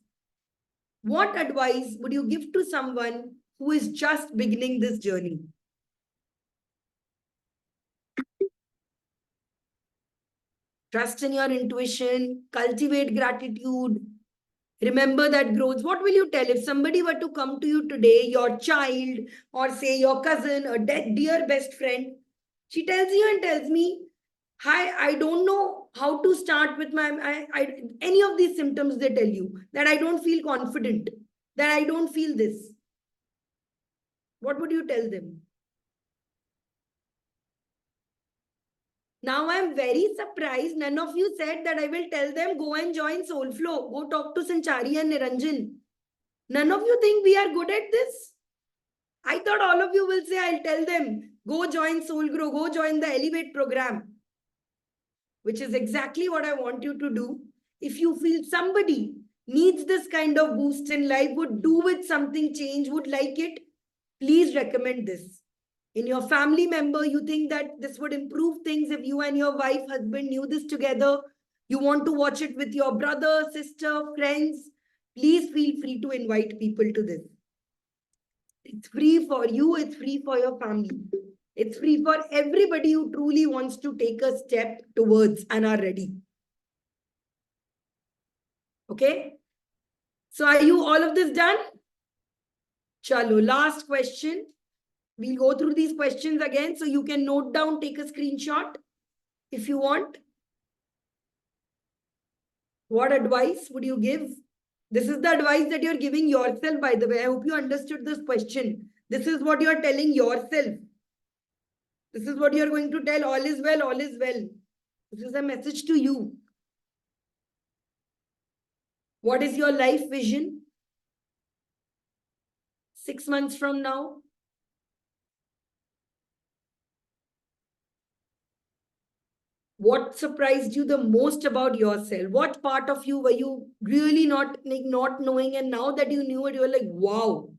What advice would you give to someone who is just beginning this journey? Trust in your intuition, cultivate gratitude, remember that growth. What will you tell if somebody were to come to you today, your child, or say your cousin, a dear best friend, she tells you and tells me, hi, I don't know how to start with any of these symptoms they tell you, that I don't feel confident, that I don't feel this. What would you tell them? Now I'm very surprised. None of you said that I will tell them, go and join Soulflow. Go talk to Sanchari and Niranjan. None of you think we are good at this? I thought all of you will say, I'll tell them, go join Soul Grow, go join the Elevate program. Which is exactly what I want you to do. If you feel somebody needs this kind of boost in life, would do with something change, would like it, please recommend this. In your family member, you think that this would improve things if you and your wife, husband knew this together. You want to watch it with your brother, sister, friends. Please feel free to invite people to this. It's free for you. It's free for your family. It's free for everybody who truly wants to take a step towards and are ready. Okay? So are you all of this done? Chalo, last question. We'll go through these questions again so you can note down, take a screenshot if you want. What advice would you give? This is the advice that you're giving yourself, by the way. I hope you understood this question. This is what you're telling yourself. This is what you're going to tell. All is well, all is well. This is a message to you. What is your life vision? 6 months from now? What surprised you the most about yourself? What part of you were you really not knowing, and now that you knew it, you were like, wow.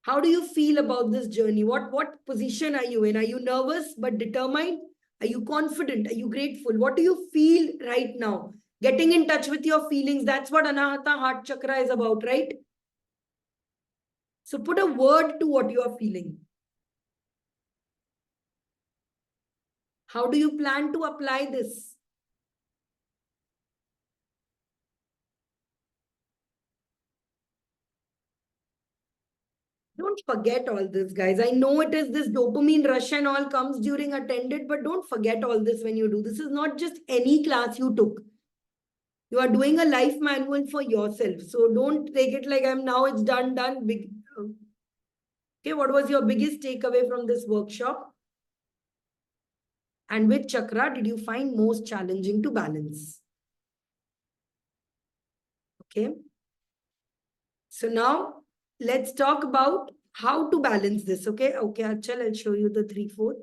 How do you feel about this journey? What position are you in? Are you nervous but determined? Are you confident? Are you grateful? What do you feel right now? Getting in touch with your feelings. That's what Anahata Heart Chakra is about, right? So put a word to what you are feeling. How do you plan to apply this? Don't forget all this, guys. I know it is this dopamine rush and all comes during attended, but don't forget all this when you do. This is not just any class you took. You are doing a life manual for yourself. So don't take it like it's done. Big. Okay, what was your biggest takeaway from this workshop? And which chakra did you find most challenging to balance? Okay. So now let's talk about how to balance this. Okay, Achal, I'll show you the 3-4.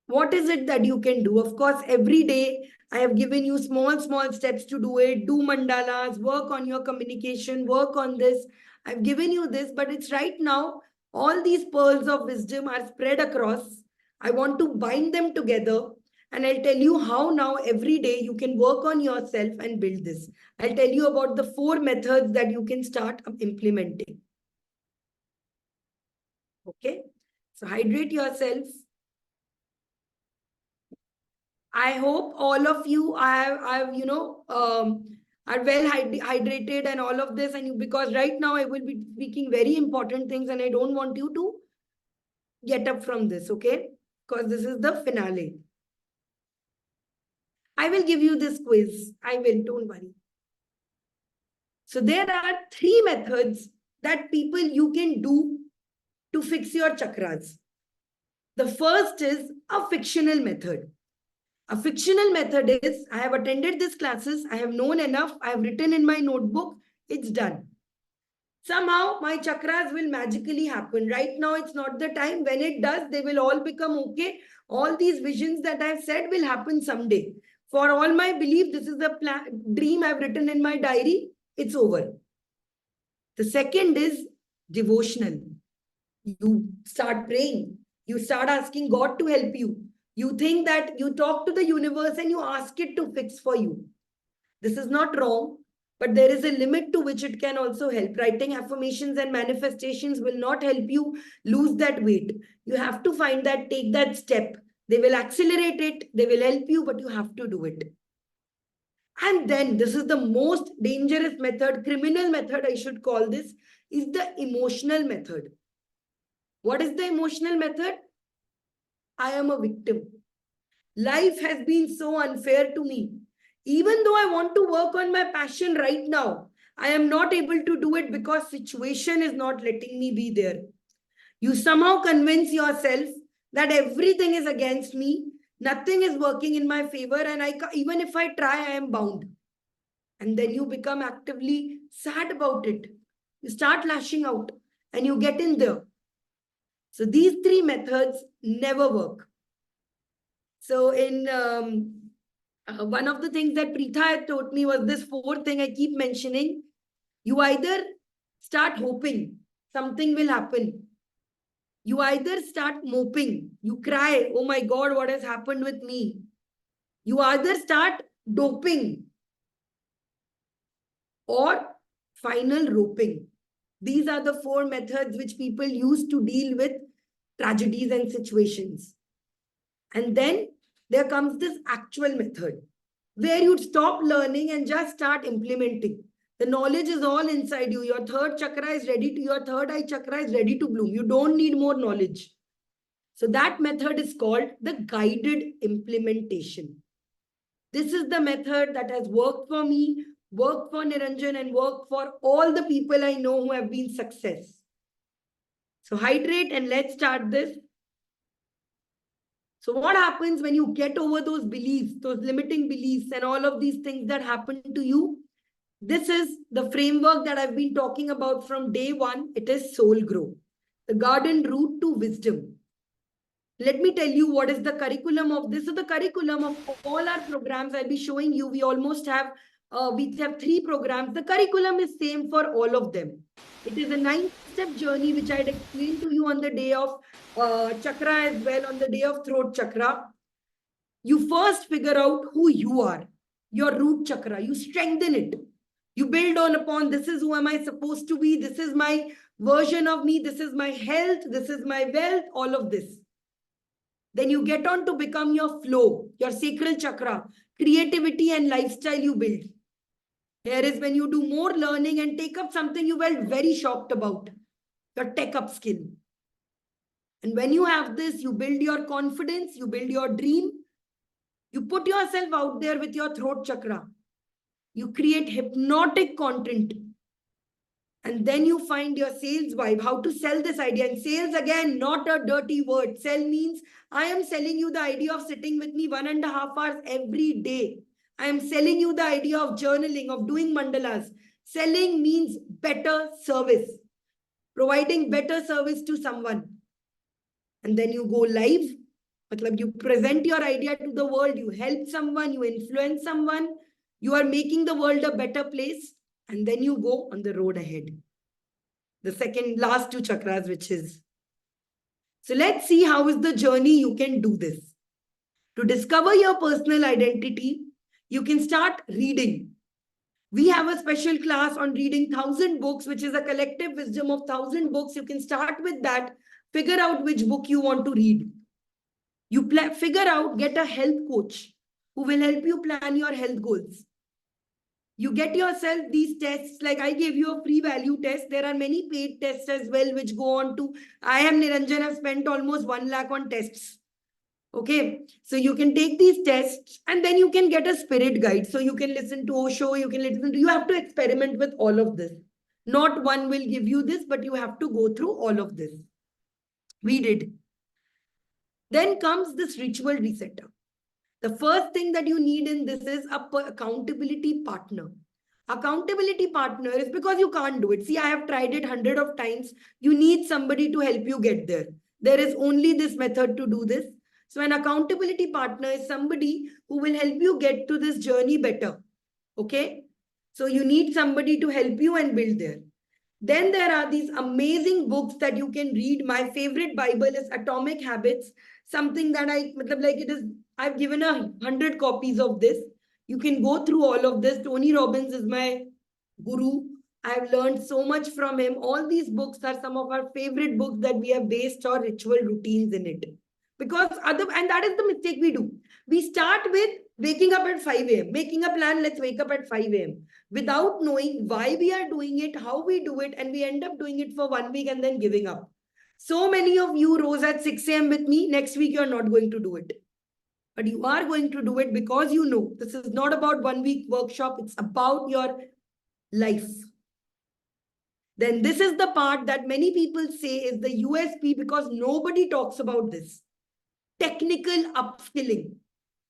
What is it that you can do? Of course, every day I have given you small steps to do it. Do mandalas, work on your communication, work on this. I've given you this, but it's right now, all these pearls of wisdom are spread across. I want to bind them together. And I'll tell you how now every day you can work on yourself and build this. I'll tell you about the 4 methods that you can start implementing. Okay. So hydrate yourself. I hope all of you are well hydrated and all of this. And because right now I will be speaking very important things and I don't want you to get up from this, okay? Because this is the finale. I will give you this quiz. I will, don't worry. So there are 3 methods that people you can do to fix your chakras. The first is a fictional method. A fictional method is, I have attended these classes, I have known enough, I have written in my notebook, it's done. Somehow my chakras will magically happen. Right now, it's not the time. When it does, they will all become okay. All these visions that I've said will happen someday. For all my belief, this is the dream I've written in my diary. It's over. The second is devotional. You start praying. You start asking God to help you. You think that you talk to the universe and you ask it to fix for you. This is not wrong, but there is a limit to which it can also help. Writing affirmations and manifestations will not help you lose that weight. You have to find that, take that step. They will accelerate it, they will help you, but you have to do it. And then this is the most dangerous method, criminal method, I should call this, is the emotional method. What is the emotional method? I am a victim. Life has been so unfair to me. Even though I want to work on my passion right now, I am not able to do it because situation is not letting me be there. You somehow convince yourself that everything is against me, nothing is working in my favor, and even if I try, I am bound. And then you become actively sad about it. You start lashing out and you get in there. So these 3 methods never work. So in one of the things that Preetha had taught me was this 4th thing I keep mentioning. You either start hoping something will happen. You either start moping. You cry, oh my God, what has happened with me? You either start doping or final roping. These are the 4 methods which people use to deal with tragedies and situations. And then there comes this actual method where you stop learning and just start implementing. The knowledge is all inside you. Your 3rd chakra is ready to, your 3rd eye chakra is ready to bloom. You don't need more knowledge. So that method is called the guided implementation. This is the method that has worked for me, worked for Niranjan, and worked for all the people I know who have been success. So hydrate and let's start this. So what happens when you get over those beliefs, those limiting beliefs and all of these things that happen to you? This is the framework that I've been talking about from day 1. It is soul grow, the garden route to wisdom. Let me tell you what is the curriculum of this. So the curriculum of all our programs I'll be showing you, we almost have, we have 3 programs. The curriculum is same for all of them. It is a 9-step journey, which I'd explained to you on the day of chakra as well, on the day of throat chakra. You first figure out who you are, your root chakra. You strengthen it. You build on upon, this is who am I supposed to be. This is my version of me. This is my health. This is my wealth, all of this. Then you get on to become your flow, your sacral chakra, creativity and lifestyle you build. Here is when you do more learning and take up something you felt very shocked about, your tech up skill. And when you have this, you build your confidence, you build your dream, you put yourself out there with your throat chakra. You create hypnotic content. And then you find your sales vibe, how to sell this idea. And sales, again, not a dirty word. Sell means I am selling you the idea of sitting with me 1.5 hours every day. I am selling you the idea of journaling, of doing mandalas. Selling means better service, providing better service to someone. And then you go live. You present your idea to the world, you help someone, you influence someone, you are making the world a better place, and then you go on the road ahead. The second, last two chakras, which is. So let's see how is the journey you can do this. To discover your personal identity, you can start reading. We have a special class on reading 1,000 books, which is a collective wisdom of 1,000 books. You can start with that, figure out which book you want to read. You figure out, get a health coach who will help you plan your health goals. You get yourself these tests, like I gave you a free value test. There are many paid tests as well, which go on to, I am Niranjan, have spent almost 1 lakh on tests. Okay, so you can take these tests and then you can get a spirit guide. So you can listen to Osho, you have to experiment with all of this. Not one will give you this, but you have to go through all of this. We did. Then comes this ritual resetter. The first thing that you need in this is a accountability partner. Accountability partner is because you can't do it. See, I have tried it 100 of times. You need somebody to help you get there. There is only this method to do this. So an accountability partner is somebody who will help you get to this journey better. Okay? So you need somebody to help you and build there. Then there are these amazing books that you can read. My favorite Bible is Atomic Habits. Something that I've given 100 copies of this. You can go through all of this. Tony Robbins is my guru. I've learned so much from him. All these books are some of our favorite books that we have based our ritual routines in it. And that is the mistake we do. We start with waking up at 5 a.m. Making a plan, let's wake up at 5 a.m. without knowing why we are doing it, how we do it, and we end up doing it for 1 week and then giving up. So many of you rose at 6 a.m. with me. Next week, you're not going to do it. But you are going to do it because you know this is not about 1 week workshop. It's about your life. Then this is the part that many people say is the USP because nobody talks about this. Technical upskilling.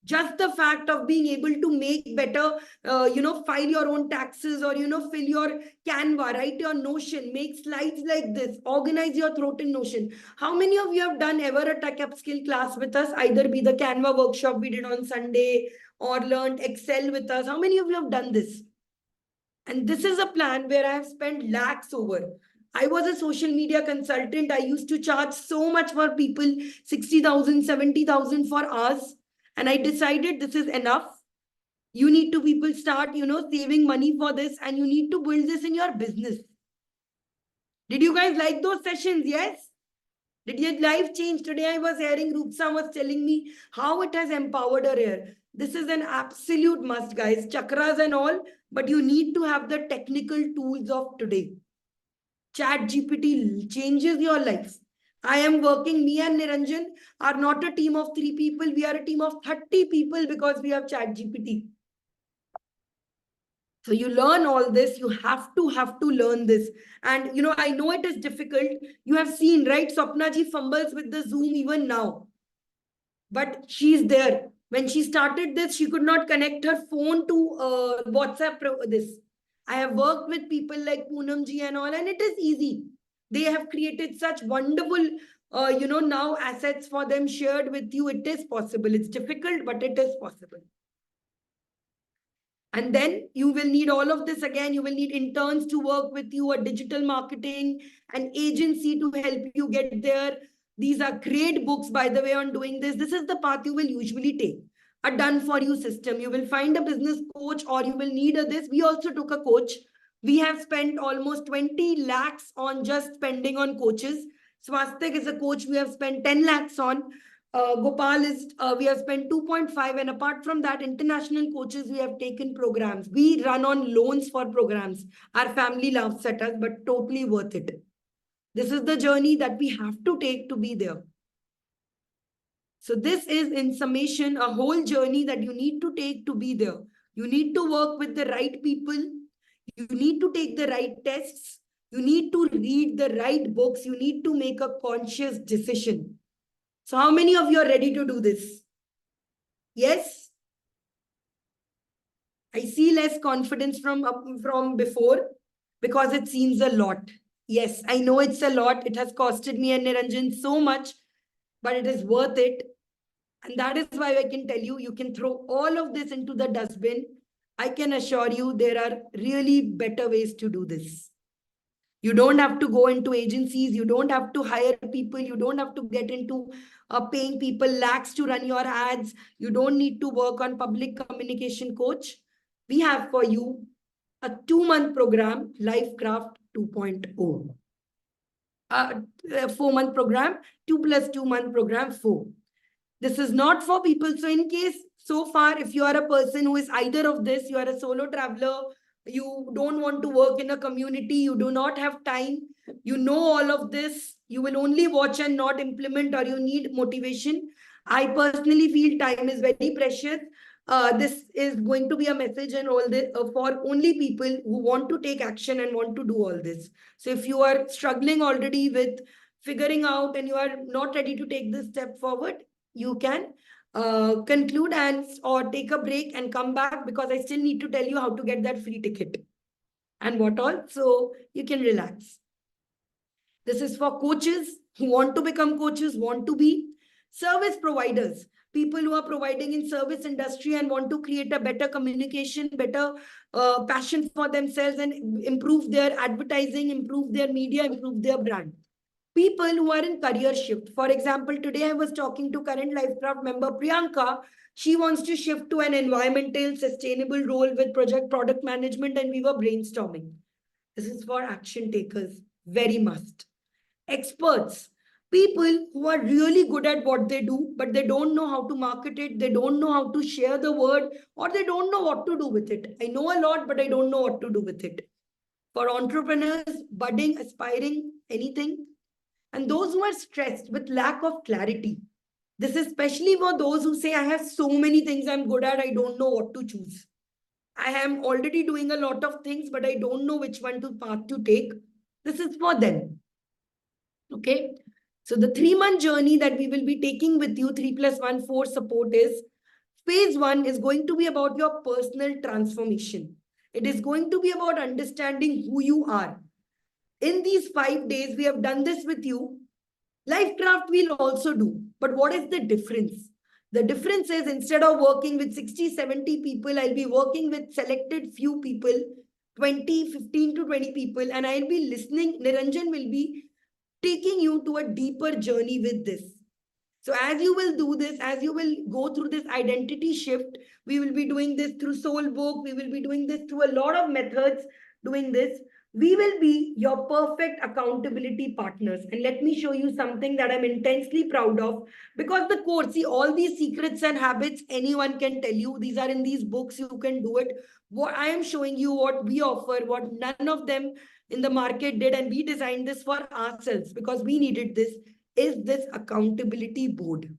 Just the fact of being able to make better, file your own taxes or, fill your Canva, write your Notion, make slides like this, organize your throat in Notion. How many of you have done ever a tech upskill class with us? Either be the Canva workshop we did on Sunday or learned Excel with us. How many of you have done this? And this is a plan where I have spent lakhs over. I was a social media consultant. I used to charge so much for people, 60,000, 70,000 for hours. And I decided this is enough. You need to people start, saving money for this and you need to build this in your business. Did you guys like those sessions? Yes. Did your life change? Today I was hearing Rupsa was telling me how it has empowered her here. This is an absolute must, guys. Chakras and all, but you need to have the technical tools of today. ChatGPT changes your life. I am working, me and Niranjan are not a team of 3 people. We are a team of 30 people because we have ChatGPT. So you learn all this. You have to learn this. And, I know it is difficult. You have seen, right? Swapna ji fumbles with the Zoom even now. But she's there. When she started this, she could not connect her phone to WhatsApp. I have worked with people like Poonam ji and all, and it is easy. They have created such wonderful, now assets for them shared with you. It is possible. It's difficult, but it is possible. And then you will need all of this again. You will need interns to work with you, a digital marketing, an agency to help you get there. These are great books, by the way, on doing this. This is the path you will usually take. A done-for-you system. You will find a business coach or you will need this. We also took a coach. We have spent almost 20 lakhs on just spending on coaches. Swastik is a coach we have spent 10 lakhs on. Gopal is, we have spent 2.5. And apart from that, international coaches, we have taken programs. We run on loans for programs. Our family laughs at us, but totally worth it. This is the journey that we have to take to be there. So this is, in summation, a whole journey that you need to take to be there. You need to work with the right people. You need to take the right tests. You need to read the right books. You need to make a conscious decision. So how many of you are ready to do this? Yes? I see less confidence from before because it seems a lot. Yes, I know it's a lot. It has costed me and Niranjan so much, but it is worth it. And that is why I can tell you, you can throw all of this into the dustbin. I can assure you there are really better ways to do this. You don't have to go into agencies. You don't have to hire people. You don't have to get into paying people lakhs to run your ads. You don't need to work on public communication coach. We have for you a 2-month program, Lifecraft 2.0. A 4-month program, 2 plus 2-month program, 4. This is not for people. So in case, so far, if you are a person who is either of this, you are a solo traveler, you don't want to work in a community, you do not have time, you know all of this, you will only watch and not implement, or you need motivation. I personally feel time is very precious. This is going to be a message and all this for only people who want to take action and want to do all this. So if you are struggling already with figuring out and you are not ready to take this step forward, you can conclude and or take a break and come back, because I still need to tell you how to get that free ticket and what all. So you can relax. This is for coaches who want to become coaches, want to be service providers, people who are providing in service industry and want to create a better communication, better passion for themselves and improve their advertising, improve their media, improve their brand. People who are in career shift. For example, today I was talking to current Lifecraft member Priyanka. She wants to shift to an environmental sustainable role with project product management, and we were brainstorming. This is for action takers, very must. Experts, people who are really good at what they do, but they don't know how to market it, they don't know how to share the word, or they don't know what to do with it. I know a lot, but I don't know what to do with it. For entrepreneurs, budding, aspiring, anything, and those who are stressed with lack of clarity. This is especially for those who say, I have so many things I'm good at, I don't know what to choose. I am already doing a lot of things, but I don't know which one to path to take. This is for them. Okay. So the 3-month journey that we will be taking with you, 3 plus 1, 4 support is, phase 1 is going to be about your personal transformation. It is going to be about understanding who you are. In these 5 days, we have done this with you. Lifecraft we'll also do. But what is the difference? The difference is, instead of working with 60, 70 people, I'll be working with selected few people, 20, 15 to 20 people, and I'll be listening. Niranjan will be taking you to a deeper journey with this. So as you will do this, as you will go through this identity shift, we will be doing this through Soul Book. We will be doing this through a lot of methods doing this. We will be your perfect accountability partners. And let me show you something that I'm intensely proud of, because the course, see, all these secrets and habits, anyone can tell you. These are in these books. You can do it. What I am showing you, what we offer, what none of them in the market did. And we designed this for ourselves because we needed this, is this accountability board.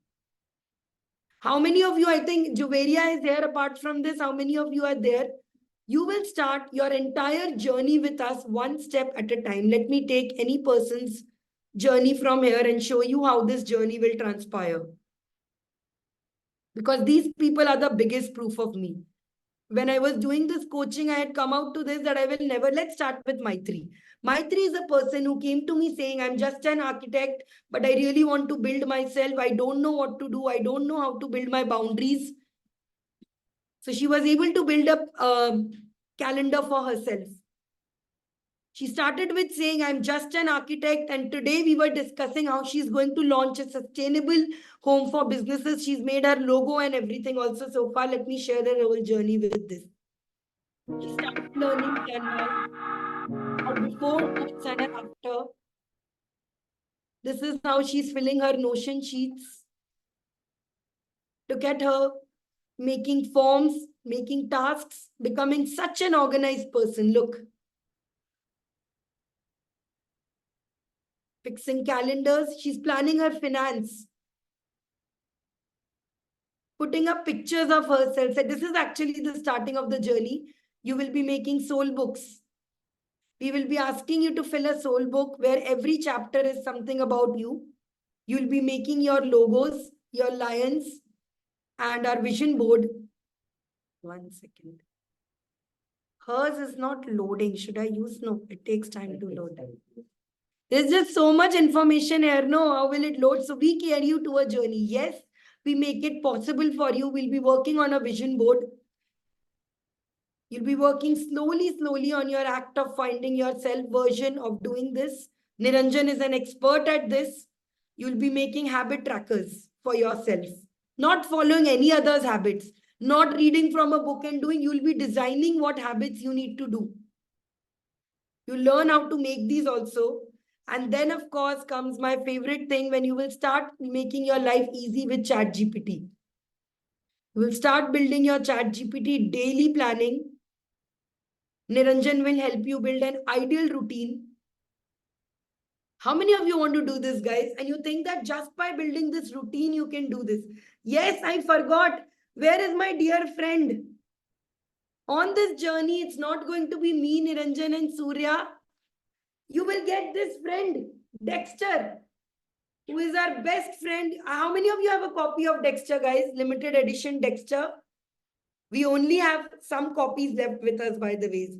How many of you, I think Juveria is there apart from this, how many of you are there? You will start your entire journey with us one step at a time. Let me take any person's journey from here and show you how this journey will transpire. Because these people are the biggest proof of me. When I was doing this coaching, I had come out to this that I will never, let's start with Maitri. Maitri is a person who came to me saying, I'm just an architect, but I really want to build myself. I don't know what to do. I don't know how to build my boundaries. So she was able to build up a calendar for herself. She started with saying, I'm just an architect. And today we were discussing how she's going to launch a sustainable home for businesses. She's made her logo and everything also so far. Let me share the whole journey with this. She started learning Canvas, how before, notes, and after. This is how she's filling her Notion sheets. Look at her making forms, making tasks, becoming such an organized person. Look. Fixing calendars. She's planning her finance. putting up pictures of herself. Said, this is actually the starting of the journey. You will be making soul books. We will be asking you to fill a soul book where every chapter is something about you. You'll be making your logos, your lions, and our vision board. 1 second. Hers is not loading. Should I use? No, it takes time to load. There's just so much information here. No, how will it load? So we carry you to a journey. Yes, we make it possible for you. We'll be working on a vision board. You'll be working slowly on your act of finding your self version of doing this. Niranjan is an expert at this. You'll be making habit trackers for yourself, not following any other's habits, not reading from a book and doing. You'll be designing what habits you need to do. You learn how to make these also. And then, of course, comes my favorite thing when you will start making your life easy with ChatGPT. You will start building your ChatGPT daily planning. Niranjan will help you build an ideal routine. How many of you want to do this, guys? And you think that just by building this routine, you can do this? Yes, I forgot. Where is my dear friend? On this journey, it's not going to be me, Niranjan and Surya. You will get this friend, Dexter, who is our best friend. How many of you have a copy of Dexter, guys? Limited edition Dexter. We only have some copies left with us, by the way.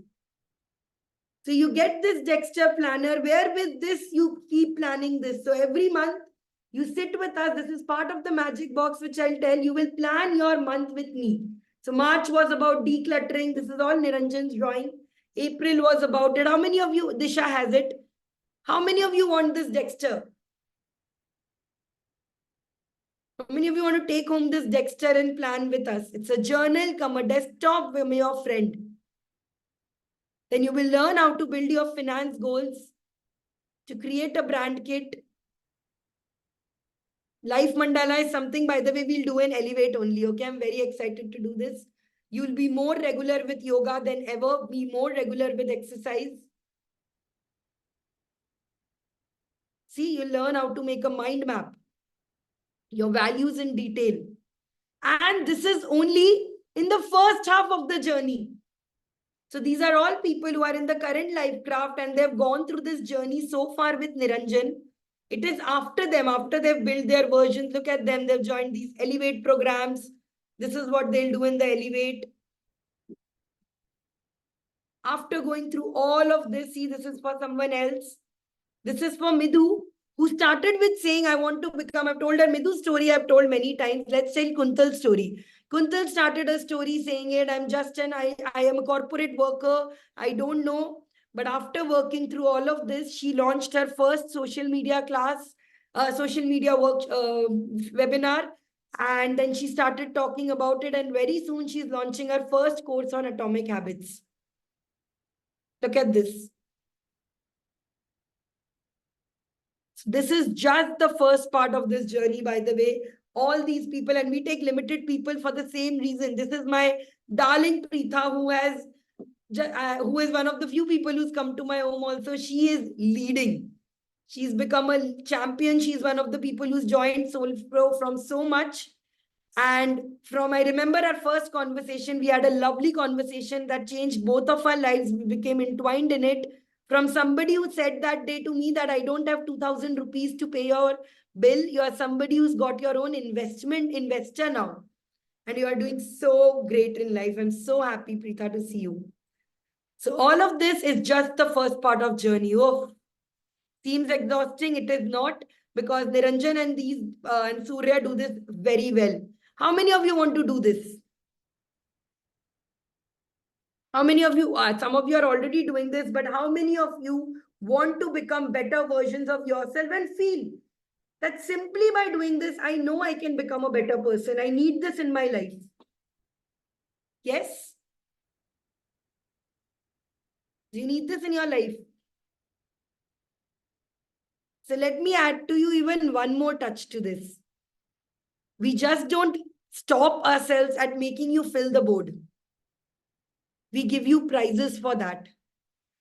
So you get this Dexter planner, where with this you keep planning this. So every month you sit with us. This is part of the magic box, which I'll tell you will plan your month with me. So March was about decluttering. This is all Niranjan's drawing. April was about it. How many of you, Disha has it? How many of you want this Dexter? How many of you want to take home this Dexter and plan with us? It's a journal, come a desktop with your friend. Then you will learn how to build your finance goals, to create a brand kit. Life Mandala is something, by the way, we'll do and elevate only. Okay, I'm very excited to do this. You'll be more regular with yoga than ever, be more regular with exercise. See, you'll learn how to make a mind map, your values in detail. And this is only in the first half of the journey. So these are all people who are in the current life craft and they've gone through this journey so far with Niranjan. It is after them, after they've built their versions. Look at them, they've joined these Elevate programs. This is what they'll do in the Elevate. After going through all of this, see, this is for someone else. This is for Midhu, who started with saying, I want to become, I've told her Midhu's story, I've told many times. Let's tell Kuntal's story. Kuntal started a story saying it, I am a corporate worker, I don't know. But after working through all of this, she launched her first social media class, social media webinar. And then she started talking about it. And very soon she's launching her first course on atomic habits. Look at this. This is just the first part of this journey, by the way. All these people, and we take limited people for the same reason. This is my darling Preetha, who is one of the few people who's come to my home also. She is leading. She's become a champion. She's one of the people who's joined Soul Pro from so much. And I remember our first conversation, we had a lovely conversation that changed both of our lives. We became entwined in it. From somebody who said that day to me that I don't have 2,000 rupees to pay your bill. You are somebody who's got your own investor now. And you are doing so great in life. I'm so happy, Preetha, to see you. So all of this is just the first part of journey. Oh, seems exhausting. It is not, because Niranjan and Surya do this very well. How many of you want to do this? How many of you are? Some of you are already doing this, but how many of you want to become better versions of yourself and feel that simply by doing this, I know I can become a better person. I need this in my life. Yes? Do you need this in your life? So let me add to you even one more touch to this. We just don't stop ourselves at making you fill the board. We give you prizes for that.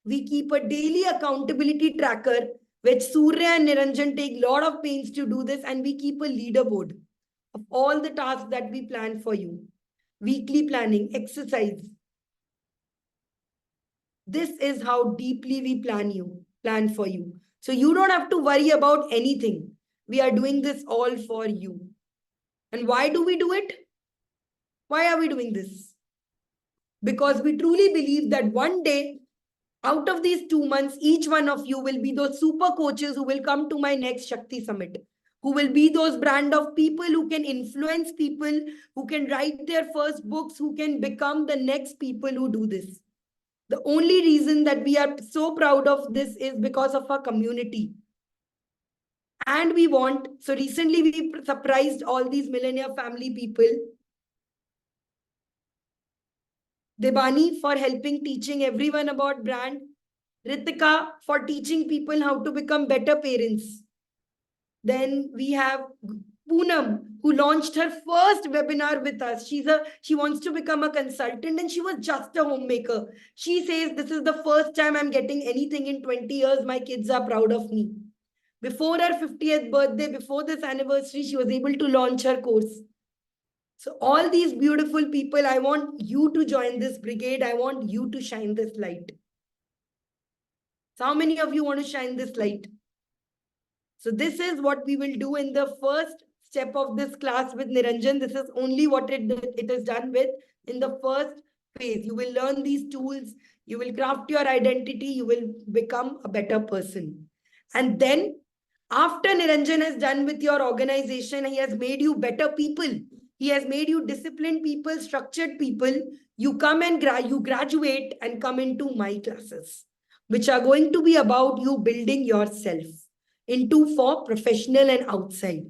We keep a daily accountability tracker, which Surya and Niranjan take a lot of pains to do this, and we keep a leaderboard. of all the tasks that we plan for you. Weekly planning, exercise. This is how deeply we plan for you. So you don't have to worry about anything. We are doing this all for you. And why do we do it? Why are we doing this? Because we truly believe that one day, out of these 2 months, each one of you will be those super coaches who will come to my next Shakti Summit, who will be those brand of people who can influence people, who can write their first books, who can become the next people who do this. The only reason that we are so proud of this is because of our community. And we want, so recently we surprised all these Millennia family people. Debani for helping teaching everyone about brand. Ritika for teaching people how to become better parents. Then we have Poonam, who launched her first webinar with us. She wants to become a consultant and she was just a homemaker. She says, this is the first time I'm getting anything in 20 years. My kids are proud of me. Before her 50th birthday, before this anniversary, she was able to launch her course. So all these beautiful people, I want you to join this brigade. I want you to shine this light. So how many of you want to shine this light? So this is what we will do in the first step of this class with Niranjan. This is only what it is done with in the first phase. You will learn these tools. You will craft your identity. You will become a better person. And then after Niranjan has done with your organization, he has made you better people. He has made you disciplined people, structured people. You come and you graduate and come into my classes, which are going to be about you building yourself into for professional and outside.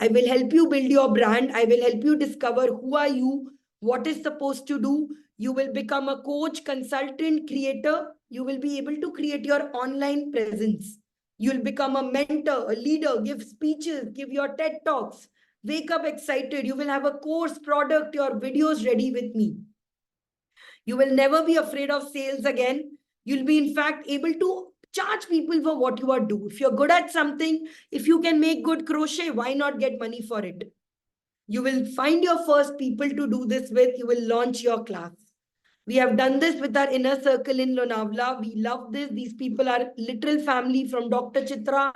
I will help you build your brand. I will help you discover who are you, what is supposed to do. You will become a coach, consultant, creator. You will be able to create your online presence. You'll become a mentor, a leader, give speeches, give your TED Talks, wake up excited. You will have a course, product, your videos ready with me. You will never be afraid of sales again. You'll be, in fact, able to charge people for what you are doing. If you're good at something, if you can make good crochet, why not get money for it? You will find your first people to do this with. You will launch your class. We have done this with our inner circle in Lonavala. We love this. These people are literal family from Dr. Chitra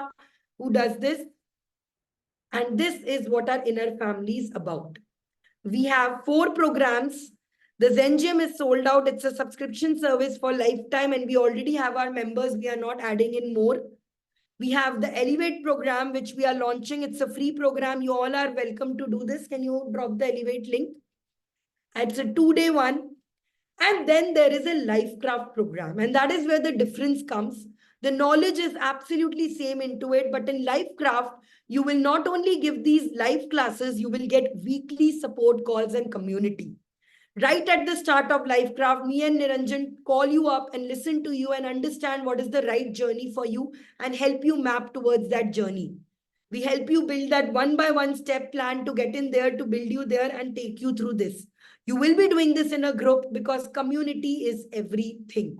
who does this. And this is what our inner family is about. We have 4 programs. The Zen Gym is sold out. It's a subscription service for lifetime and we already have our members. We are not adding in more. We have the Elevate program, which we are launching. It's a free program. You all are welcome to do this. Can you drop the Elevate link? It's a 2-day one. And then there is a Lifecraft program. And that is where the difference comes. The knowledge is absolutely same into it. But in Lifecraft, you will not only give these live classes, you will get weekly support calls and community. Right at the start of Lifecraft, me and Niranjan call you up and listen to you and understand what is the right journey for you and help you map towards that journey. We help you build that 1-by-1 step plan to get in there, to build you there and take you through this. You will be doing this in a group because community is everything.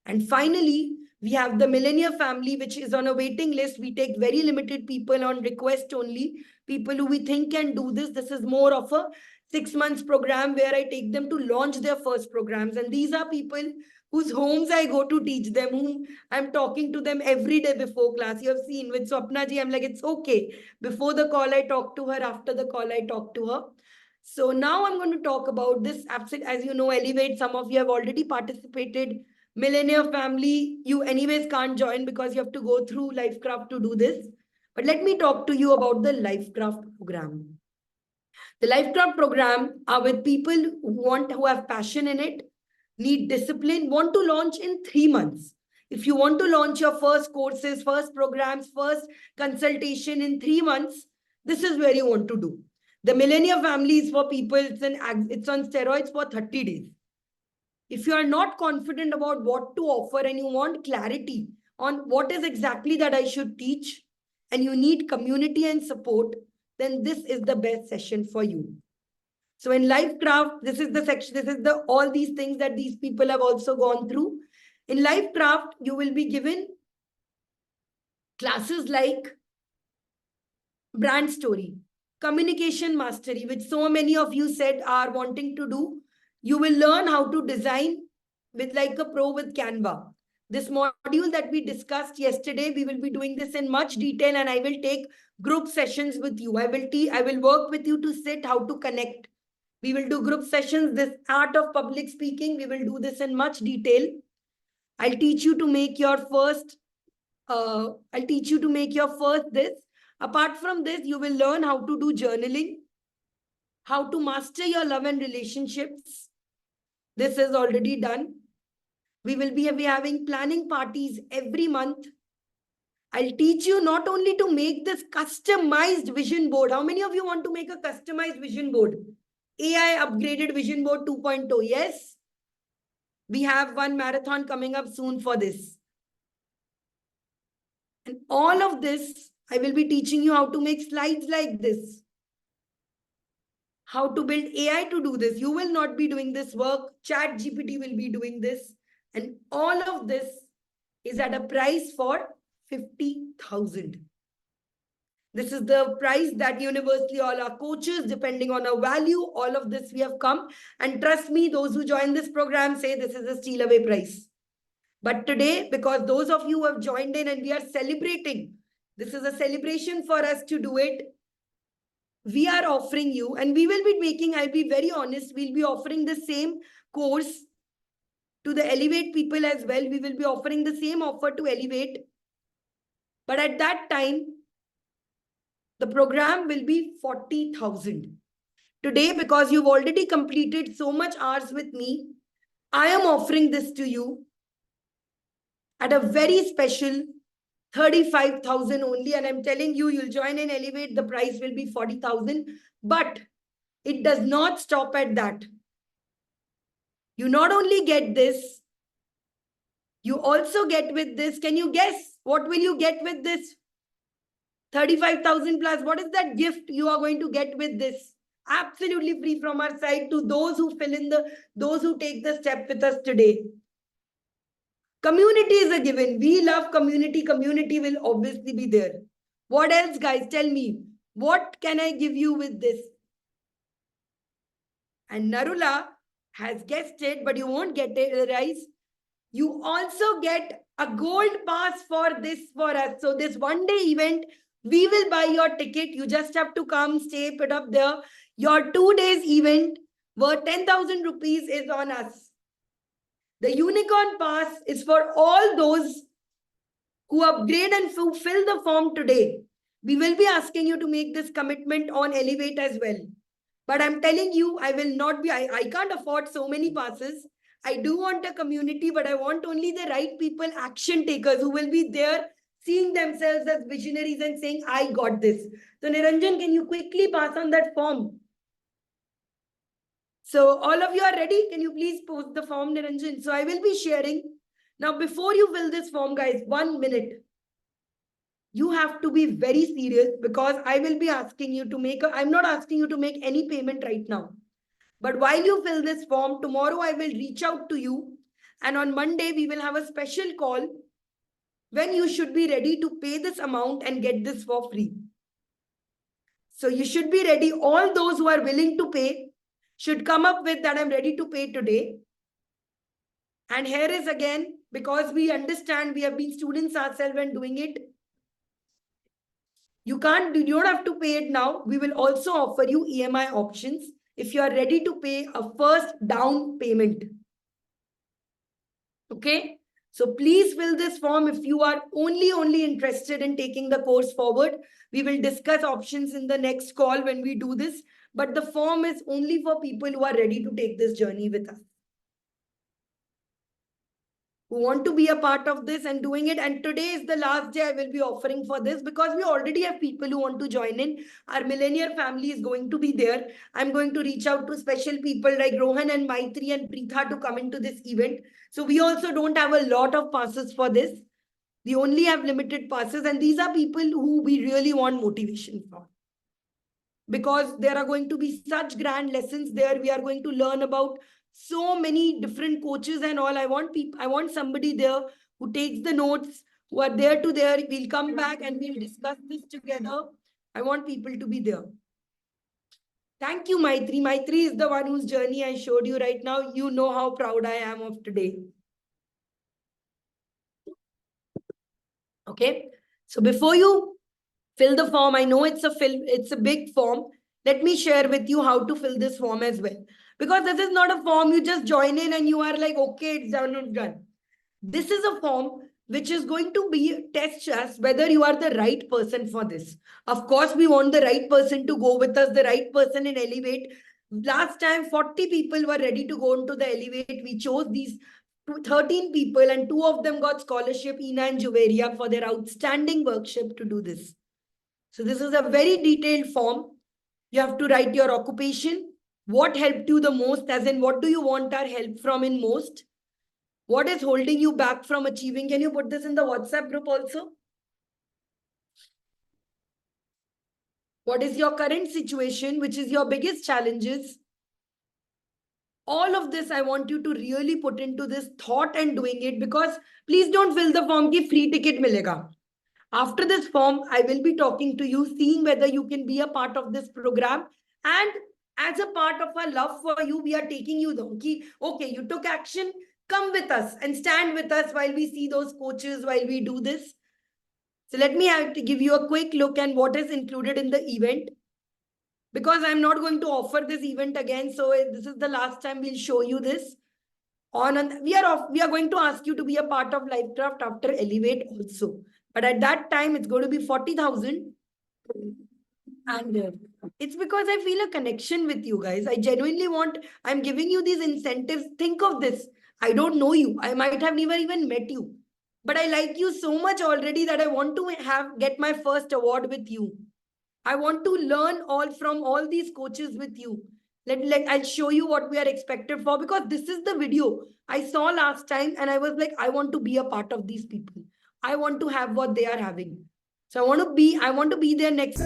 And finally, we have the Millennia family, which is on a waiting list. We take very limited people on request only, people who we think can do this. This is more of a 6 months program where I take them to launch their first programs. And these are people whose homes I go to teach them, whom I'm talking to them every day before class. You have seen with Swapna ji, I'm like, it's okay. Before the call, I talk to her. After the call, I talk to her. So now I'm going to talk about this. As you know, Elevate, some of you have already participated. Millennia family, you anyways can't join because you have to go through Lifecraft to do this. But let me talk to you about the Lifecraft program. The Lifecraft program are with people who have passion in it, need discipline, want to launch in 3 months. If you want to launch your first courses, first programs, first consultation in 3 months, this is where you want to do. The Millennia family is for people, it's on steroids for 30 days. If you are not confident about what to offer and you want clarity on what is exactly that I should teach, and you need community and support, then this is the best session for you. So in Lifecraft, this is the section, this is the all these things that these people have also gone through. In Lifecraft, you will be given classes like brand story. communication mastery, which so many of you said are wanting to do. You will learn how to design with like a pro with Canva. This module that we discussed yesterday, we will be doing this in much detail, and I will take group sessions with you. I will work with you to sit how to connect. We will do group sessions. This art of public speaking, we will do this in much detail. I'll teach you to make your first this. Apart from this, you will learn how to do journaling, how to master your love and relationships. This is already done. We will be having planning parties every month. I'll teach you not only to make this customized vision board. How many of you want to make a customized vision board? AI upgraded vision board 2.0. Yes. We have one marathon coming up soon for this. And all of this, I will be teaching you how to make slides like this. How to build AI to do this. You will not be doing this work. ChatGPT will be doing this. And all of this is at a price for 50,000. This is the price that universally all our coaches, depending on our value, all of this we have come. And trust me, those who join this program say this is a steal away price. But today, because those of you who have joined in and we are celebrating, this is a celebration for us to do it. We are offering you, and we will be making, I'll be very honest, we'll be offering the same course to the Elevate people as well. We will be offering the same offer to Elevate. But at that time, the program will be 40,000. Today, because you've already completed so much hours with me, I am offering this to you at a very special 35,000 only. And I'm telling you, you'll join and Elevate, the price will be 40,000. But it does not stop at that. You not only get this, you also get with this. Can you guess what will you get with this? 35,000 plus. What is that gift you are going to get with this? Absolutely free from our side to those who those who take the step with us today. Community is a given. We love community. Community will obviously be there. What else, guys? Tell me. What can I give you with this? And Narula has guessed it, but you won't get it, right? You also get a gold pass for this for us. So this one-day event, we will buy your ticket. You just have to come, stay, put up there. Your 2 days event worth 10,000 rupees is on us. The unicorn pass is for all those who upgrade and fill the form today. We will be asking you to make this commitment on Elevate as well. But I'm telling you, I will not be, I can't afford so many passes. I do want a community, but I want only the right people, action takers who will be there, seeing themselves as visionaries and saying, I got this. So Niranjan, can you quickly pass on that form? So all of you are ready? Can you please post the form, Niranjan? So I will be sharing. Now, before you fill this form, guys, 1 minute. You have to be very serious because I will be asking you to make I'm not asking you to make any payment right now. But while you fill this form, tomorrow I will reach out to you. And on Monday, we will have a special call when you should be ready to pay this amount and get this for free. So you should be ready. All those who are willing to pay should come up with that I'm ready to pay today. And here is again, because we understand we have been students ourselves and doing it. You don't have to pay it now. We will also offer you EMI options if you are ready to pay a first down payment. Okay. So please fill this form if you are only interested in taking the course forward. We will discuss options in the next call when we do this. But the form is only for people who are ready to take this journey with us, who want to be a part of this and doing it. And today is the last day I will be offering for this because we already have people who want to join in. Our millennial family is going to be there. I'm going to reach out to special people like Rohan and Maitri and Preetha to come into this event. So we also don't have a lot of passes for this. We only have limited passes, and these are people who we really want motivation from. Because there are going to be such grand lessons there. We are going to learn about so many different coaches and all. I want somebody there who takes the notes, who are there to there. We'll come back and we'll discuss this together. I want people to be there. Thank you, Maitri. Maitri is the one whose journey I showed you right now. You know how proud I am of today. Okay. So before you fill the form, I know it's a big form. Let me share with you how to fill this form as well. Because this is not a form you just join in and you are like, okay, it's done, it's done. This is a form which is going to be test us whether you are the right person for this. Of course, we want the right person to go with us, the right person in Elevate. Last time, 40 people were ready to go into the Elevate. We chose these 13 people and 2 of them got scholarship, Ina and Juveria, for their outstanding workshop to do this. So this is a very detailed form. You have to write your occupation, what helped you the most, as in what do you want our help from in most, what is holding you back from achieving. Can you put this in the WhatsApp group also? What is your current situation, which is your biggest challenges? All of this, I want you to really put into this thought and doing it, because please don't fill the form ki free ticket milega. After this form, I will be talking to you, seeing whether you can be a part of this program. And as a part of our love for you, we are taking you down. Okay, you took action, come with us and stand with us while we see those coaches, while we do this. So let me have to give you a quick look at what is included in the event. Because I'm not going to offer this event again. So this is the last time we'll show you this. We are going to ask you to be a part of Lifecraft after Elevate also. But at that time, it's going to be 40,000. And it's because I feel a connection with you guys. I genuinely I'm giving you these incentives. Think of this. I don't know you. I might have never even met you. But I like you so much already that I want to get my first award with you. I want to learn from all these coaches with you. I'll show you what we are expected for, because this is the video I saw last time and I was like, I want to be a part of these people. I want to have what they are having. So I want to be there next.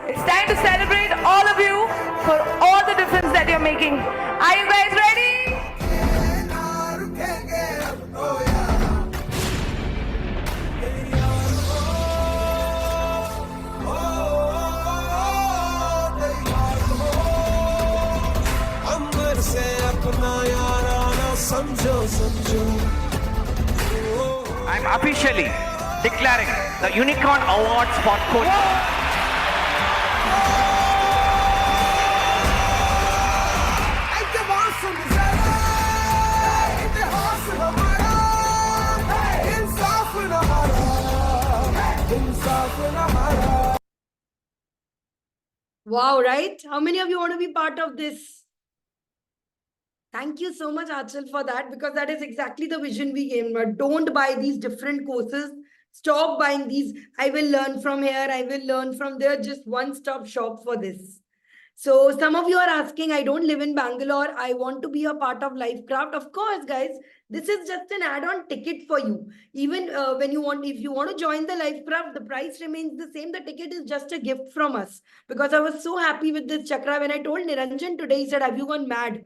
It's time to celebrate all of you for all the difference that you're making. Are you guys ready? I'm officially declaring the Unicorn Awards for coaches. Wow, right? How many of you want to be part of this? Thank you so much, Achal, for that, because that is exactly the vision we gave. But don't buy these different courses. Stop buying these. I will learn from here. I will learn from there. Just one-stop shop for this. So some of you are asking, I don't live in Bangalore. I want to be a part of Lifecraft. Of course, guys, this is just an add-on ticket for you. Even if you want to join the Lifecraft, the price remains the same. The ticket is just a gift from us. Because I was so happy with this Chakra. When I told Niranjan today, he said, have you gone mad?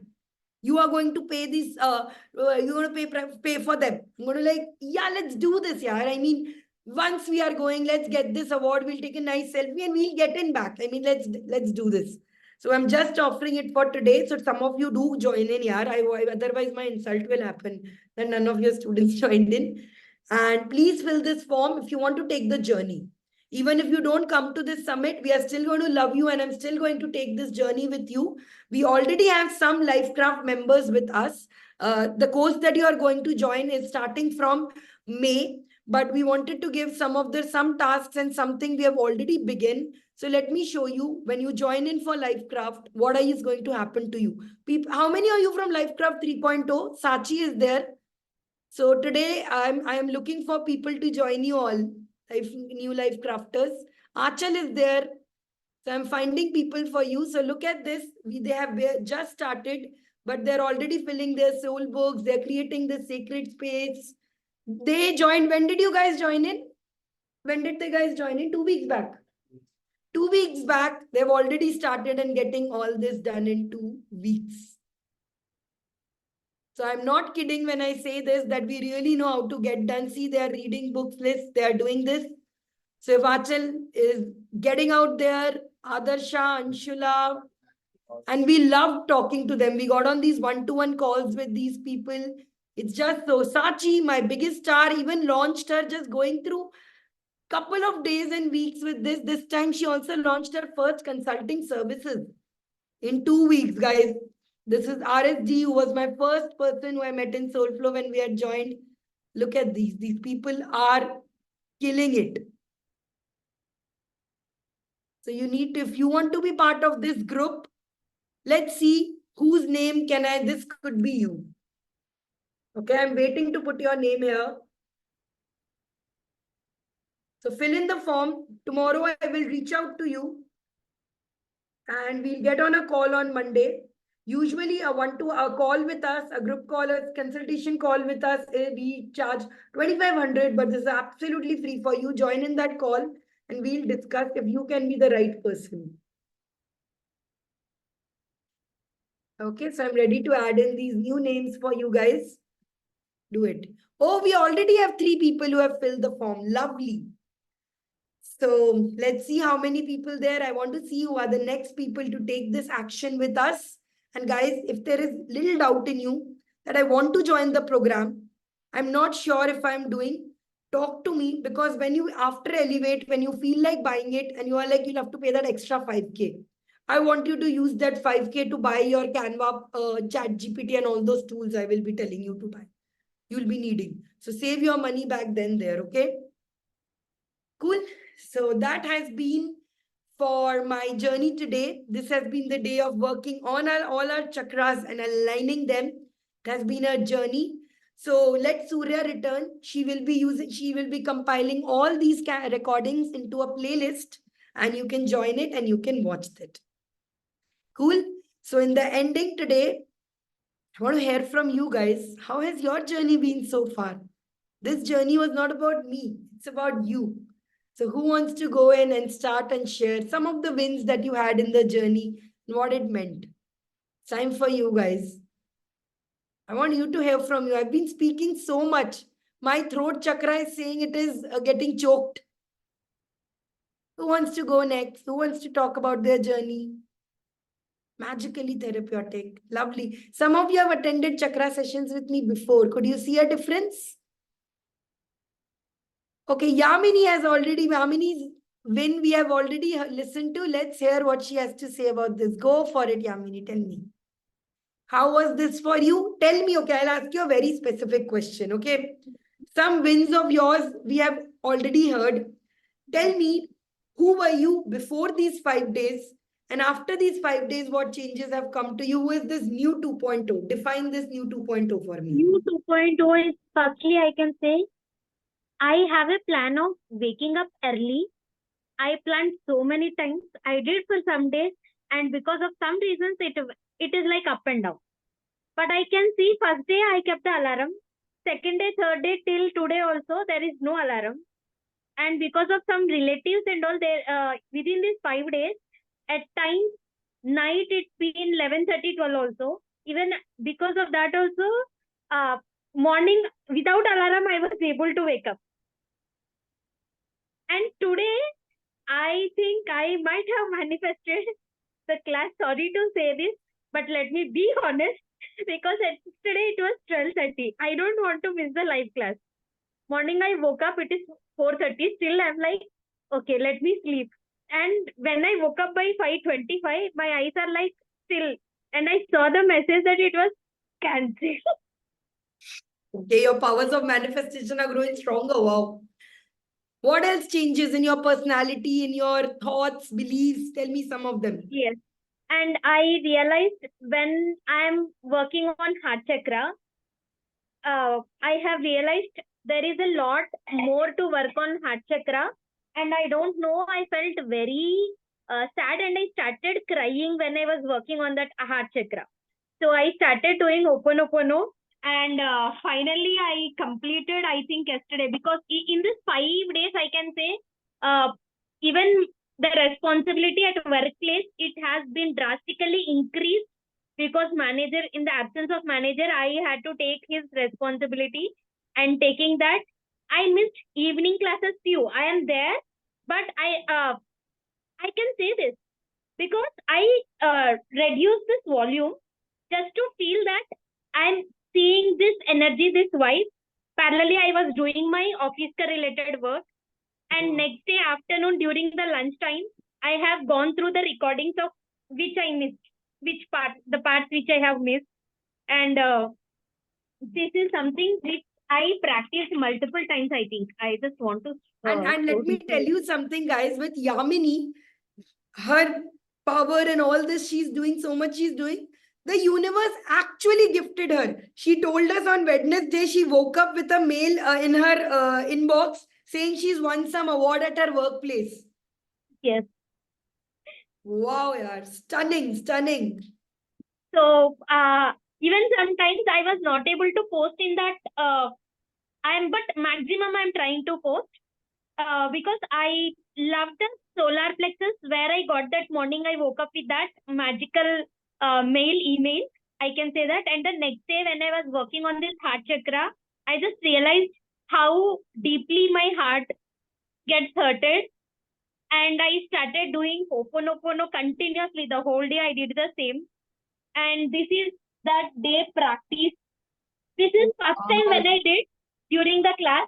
You are going to pay this, you're going to pay for them. I'm going to like, yeah, let's do this, yeah. I mean, once we are going, let's get this award. We'll take a nice selfie and we'll get in back. I mean, let's do this. So I'm just offering it for today. So some of you do join in, yeah. Otherwise my insult will happen that none of your students joined in. And please fill this form if you want to take the journey. Even if you don't come to this summit, we are still going to love you and I'm still going to take this journey with you. We already have some Lifecraft members with us. The course that you are going to join is starting from May, but we wanted to give some tasks and something we have already begun. So let me show you when you join in for Lifecraft, what is going to happen to you. How many are you from Lifecraft 3.0? Sachi is there. So today I am looking for people to join you all. New Lifecrafters. Achal is there. So I'm finding people for you. So look at this. They have just started, but they're already filling their soul books. They're creating the sacred space. They joined. When did you guys join in? When did the guys join in? 2 weeks back. 2 weeks back, they've already started and getting all this done in 2 weeks. So I'm not kidding when I say this, that we really know how to get done. See, they are reading books lists, they are doing this. So if Achal is getting out there, Adarsha, Anshula, and we love talking to them. We got on these one-to-one calls with these people. It's just so. Sachi, my biggest star, even launched her just going through couple of days and weeks with this. This time she also launched her first consulting services in 2 weeks, guys. This is RSG, who was my first person who I met in Soulflow when we had joined. Look at these. These people are killing it. So you need to, if you want to be part of this group, let's see whose name can I, this could be you. Okay, I'm waiting to put your name here. So fill in the form. Tomorrow I will reach out to you and we'll get on a call on Monday. Usually a call with us, a group call, a consultation call with us, we charge 2,500, but this is absolutely free for you. Join in that call and we'll discuss if you can be the right person. Okay, so I'm ready to add in these new names for you guys. Do it. Oh, we already have 3 people who have filled the form. Lovely. So let's see how many people there. I want to see who are the next people to take this action with us. And guys, if there is little doubt in you that I want to join the program, I'm not sure if I'm doing, talk to me, because when you, after Elevate, when you feel like buying it and you are like, you'll have to pay that extra 5K. I want you to use that 5K to buy your Canva, Chat GPT and all those tools I will be telling you to buy. You'll be needing. So save your money back then there, okay? Cool. So that has been for my journey today. This has been the day of working on all our chakras and aligning them. It has been a journey. So let Surya return. She will be compiling all these recordings into a playlist and you can join it and you can watch it. Cool. So in the ending today, I want to hear from you guys. How has your journey been so far? This journey was not about me. It's about you. So who wants to go in and start and share some of the wins that you had in the journey and what it meant? Time for you guys. I want you to hear from you. I've been speaking so much. My throat chakra is saying it is getting choked. Who wants to go next? Who wants to talk about their journey? Magically therapeutic. Lovely. Some of you have attended chakra sessions with me before. Could you see a difference? Okay, Yamini's win we have already listened to. Let's hear what she has to say about this. Go for it, Yamini. Tell me. How was this for you? Tell me, okay, I'll ask you a very specific question, okay? Some wins of yours we have already heard. Tell me, who were you before these 5 days? And after these 5 days, what changes have come to you? Who is this new 2.0? Define this new 2.0 for me. New 2.0 is, firstly, I can say, I have a plan of waking up early. I planned so many times. I did for some days, and because of some reasons, it is like up and down. But I can see first day I kept the alarm. Second day, third day, till today also, there is no alarm. And because of some relatives and all, there within these 5 days, at times, night it's been 11:30, 12 also. Even because of that also, morning without alarm, I was able to wake up. And today, I think I might have manifested the class. Sorry to say this, but let me be honest, because yesterday it was 12:30. I don't want to miss the live class. Morning I woke up, it is 4:30. Still I'm like, okay, let me sleep. And when I woke up by 5:25, my eyes are like still. And I saw the message that it was cancelled. Okay, your powers of manifestation are growing stronger. Wow. What else changes in your personality, in your thoughts, beliefs? Tell me some of them. Yes. And I realized when I'm working on heart chakra, I have realized there is a lot more to work on heart chakra. And I don't know, I felt very sad and I started crying when I was working on that heart chakra. So I started doing Ho'oponopono And finally, I completed, I think, yesterday, because in this 5 days, I can say, even the responsibility at workplace, it has been drastically increased, because manager, in the absence of manager, I had to take his responsibility, and taking that, I missed evening classes few. I am there, but I can say this because I reduced this volume just to feel that I'm seeing this energy, this vibe. Parallelly, I was doing my office related work, and next day afternoon during the lunchtime, I have gone through the recordings of which I missed, the parts which I have missed, and this is something which I practiced multiple times. I think I just want to. And let me tell you something, guys, with Yamini, her power and all this, she's doing so much, she's doing. The universe actually gifted her. She told us on Wednesday she woke up with a mail in her inbox saying she's won some award at her workplace. Yes. Wow, yaar. Stunning, stunning. So even sometimes I was not able to post in that. But maximum I'm trying to post because I love the solar plexus where I got that morning. I woke up with that magical email. I can say that. And the next day when I was working on this heart chakra, I just realized how deeply my heart gets hurted. And I started doing Ho'oponopono continuously. The whole day I did the same. And this is that day practice. This is first time when I did during the class.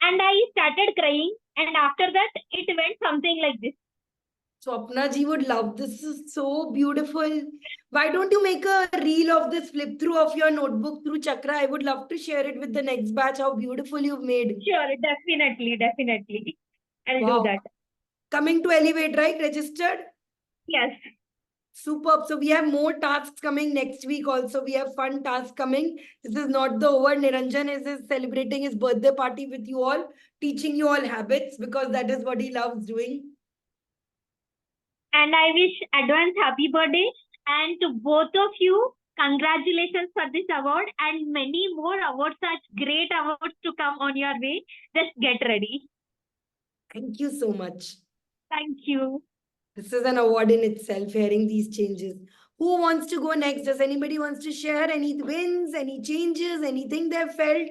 And I started crying. And after that, it went something like this. Swapna ji would love this. This is so beautiful. Why don't you make a reel of this flip through of your notebook through Chakra? I would love to share it with the next batch, how beautiful you've made. Sure, definitely. I'll Wow. do that. Coming to Elevate, right? Registered? Yes. Superb. So we have more tasks coming next week also. We have fun tasks coming. This is not the over. Niranjan is celebrating his birthday party with you all, teaching you all habits because that is what he loves doing. And I wish advance happy birthday. And to both of you, congratulations for this award and many more awards, such great awards to come on your way. Just get ready. Thank you so much. Thank you. This is an award in itself, hearing these changes. Who wants to go next? Does anybody wants to share any wins, any changes, anything they've felt?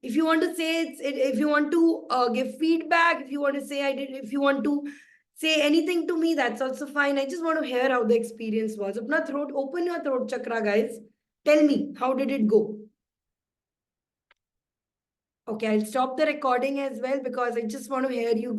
If you want to say if you want to give feedback, if you want to say if you want to say anything to me, that's also fine. I just want to hear how the experience was. Open your throat chakra, guys. Tell me, how did it go? Okay, I'll stop the recording as well because I just want to hear you.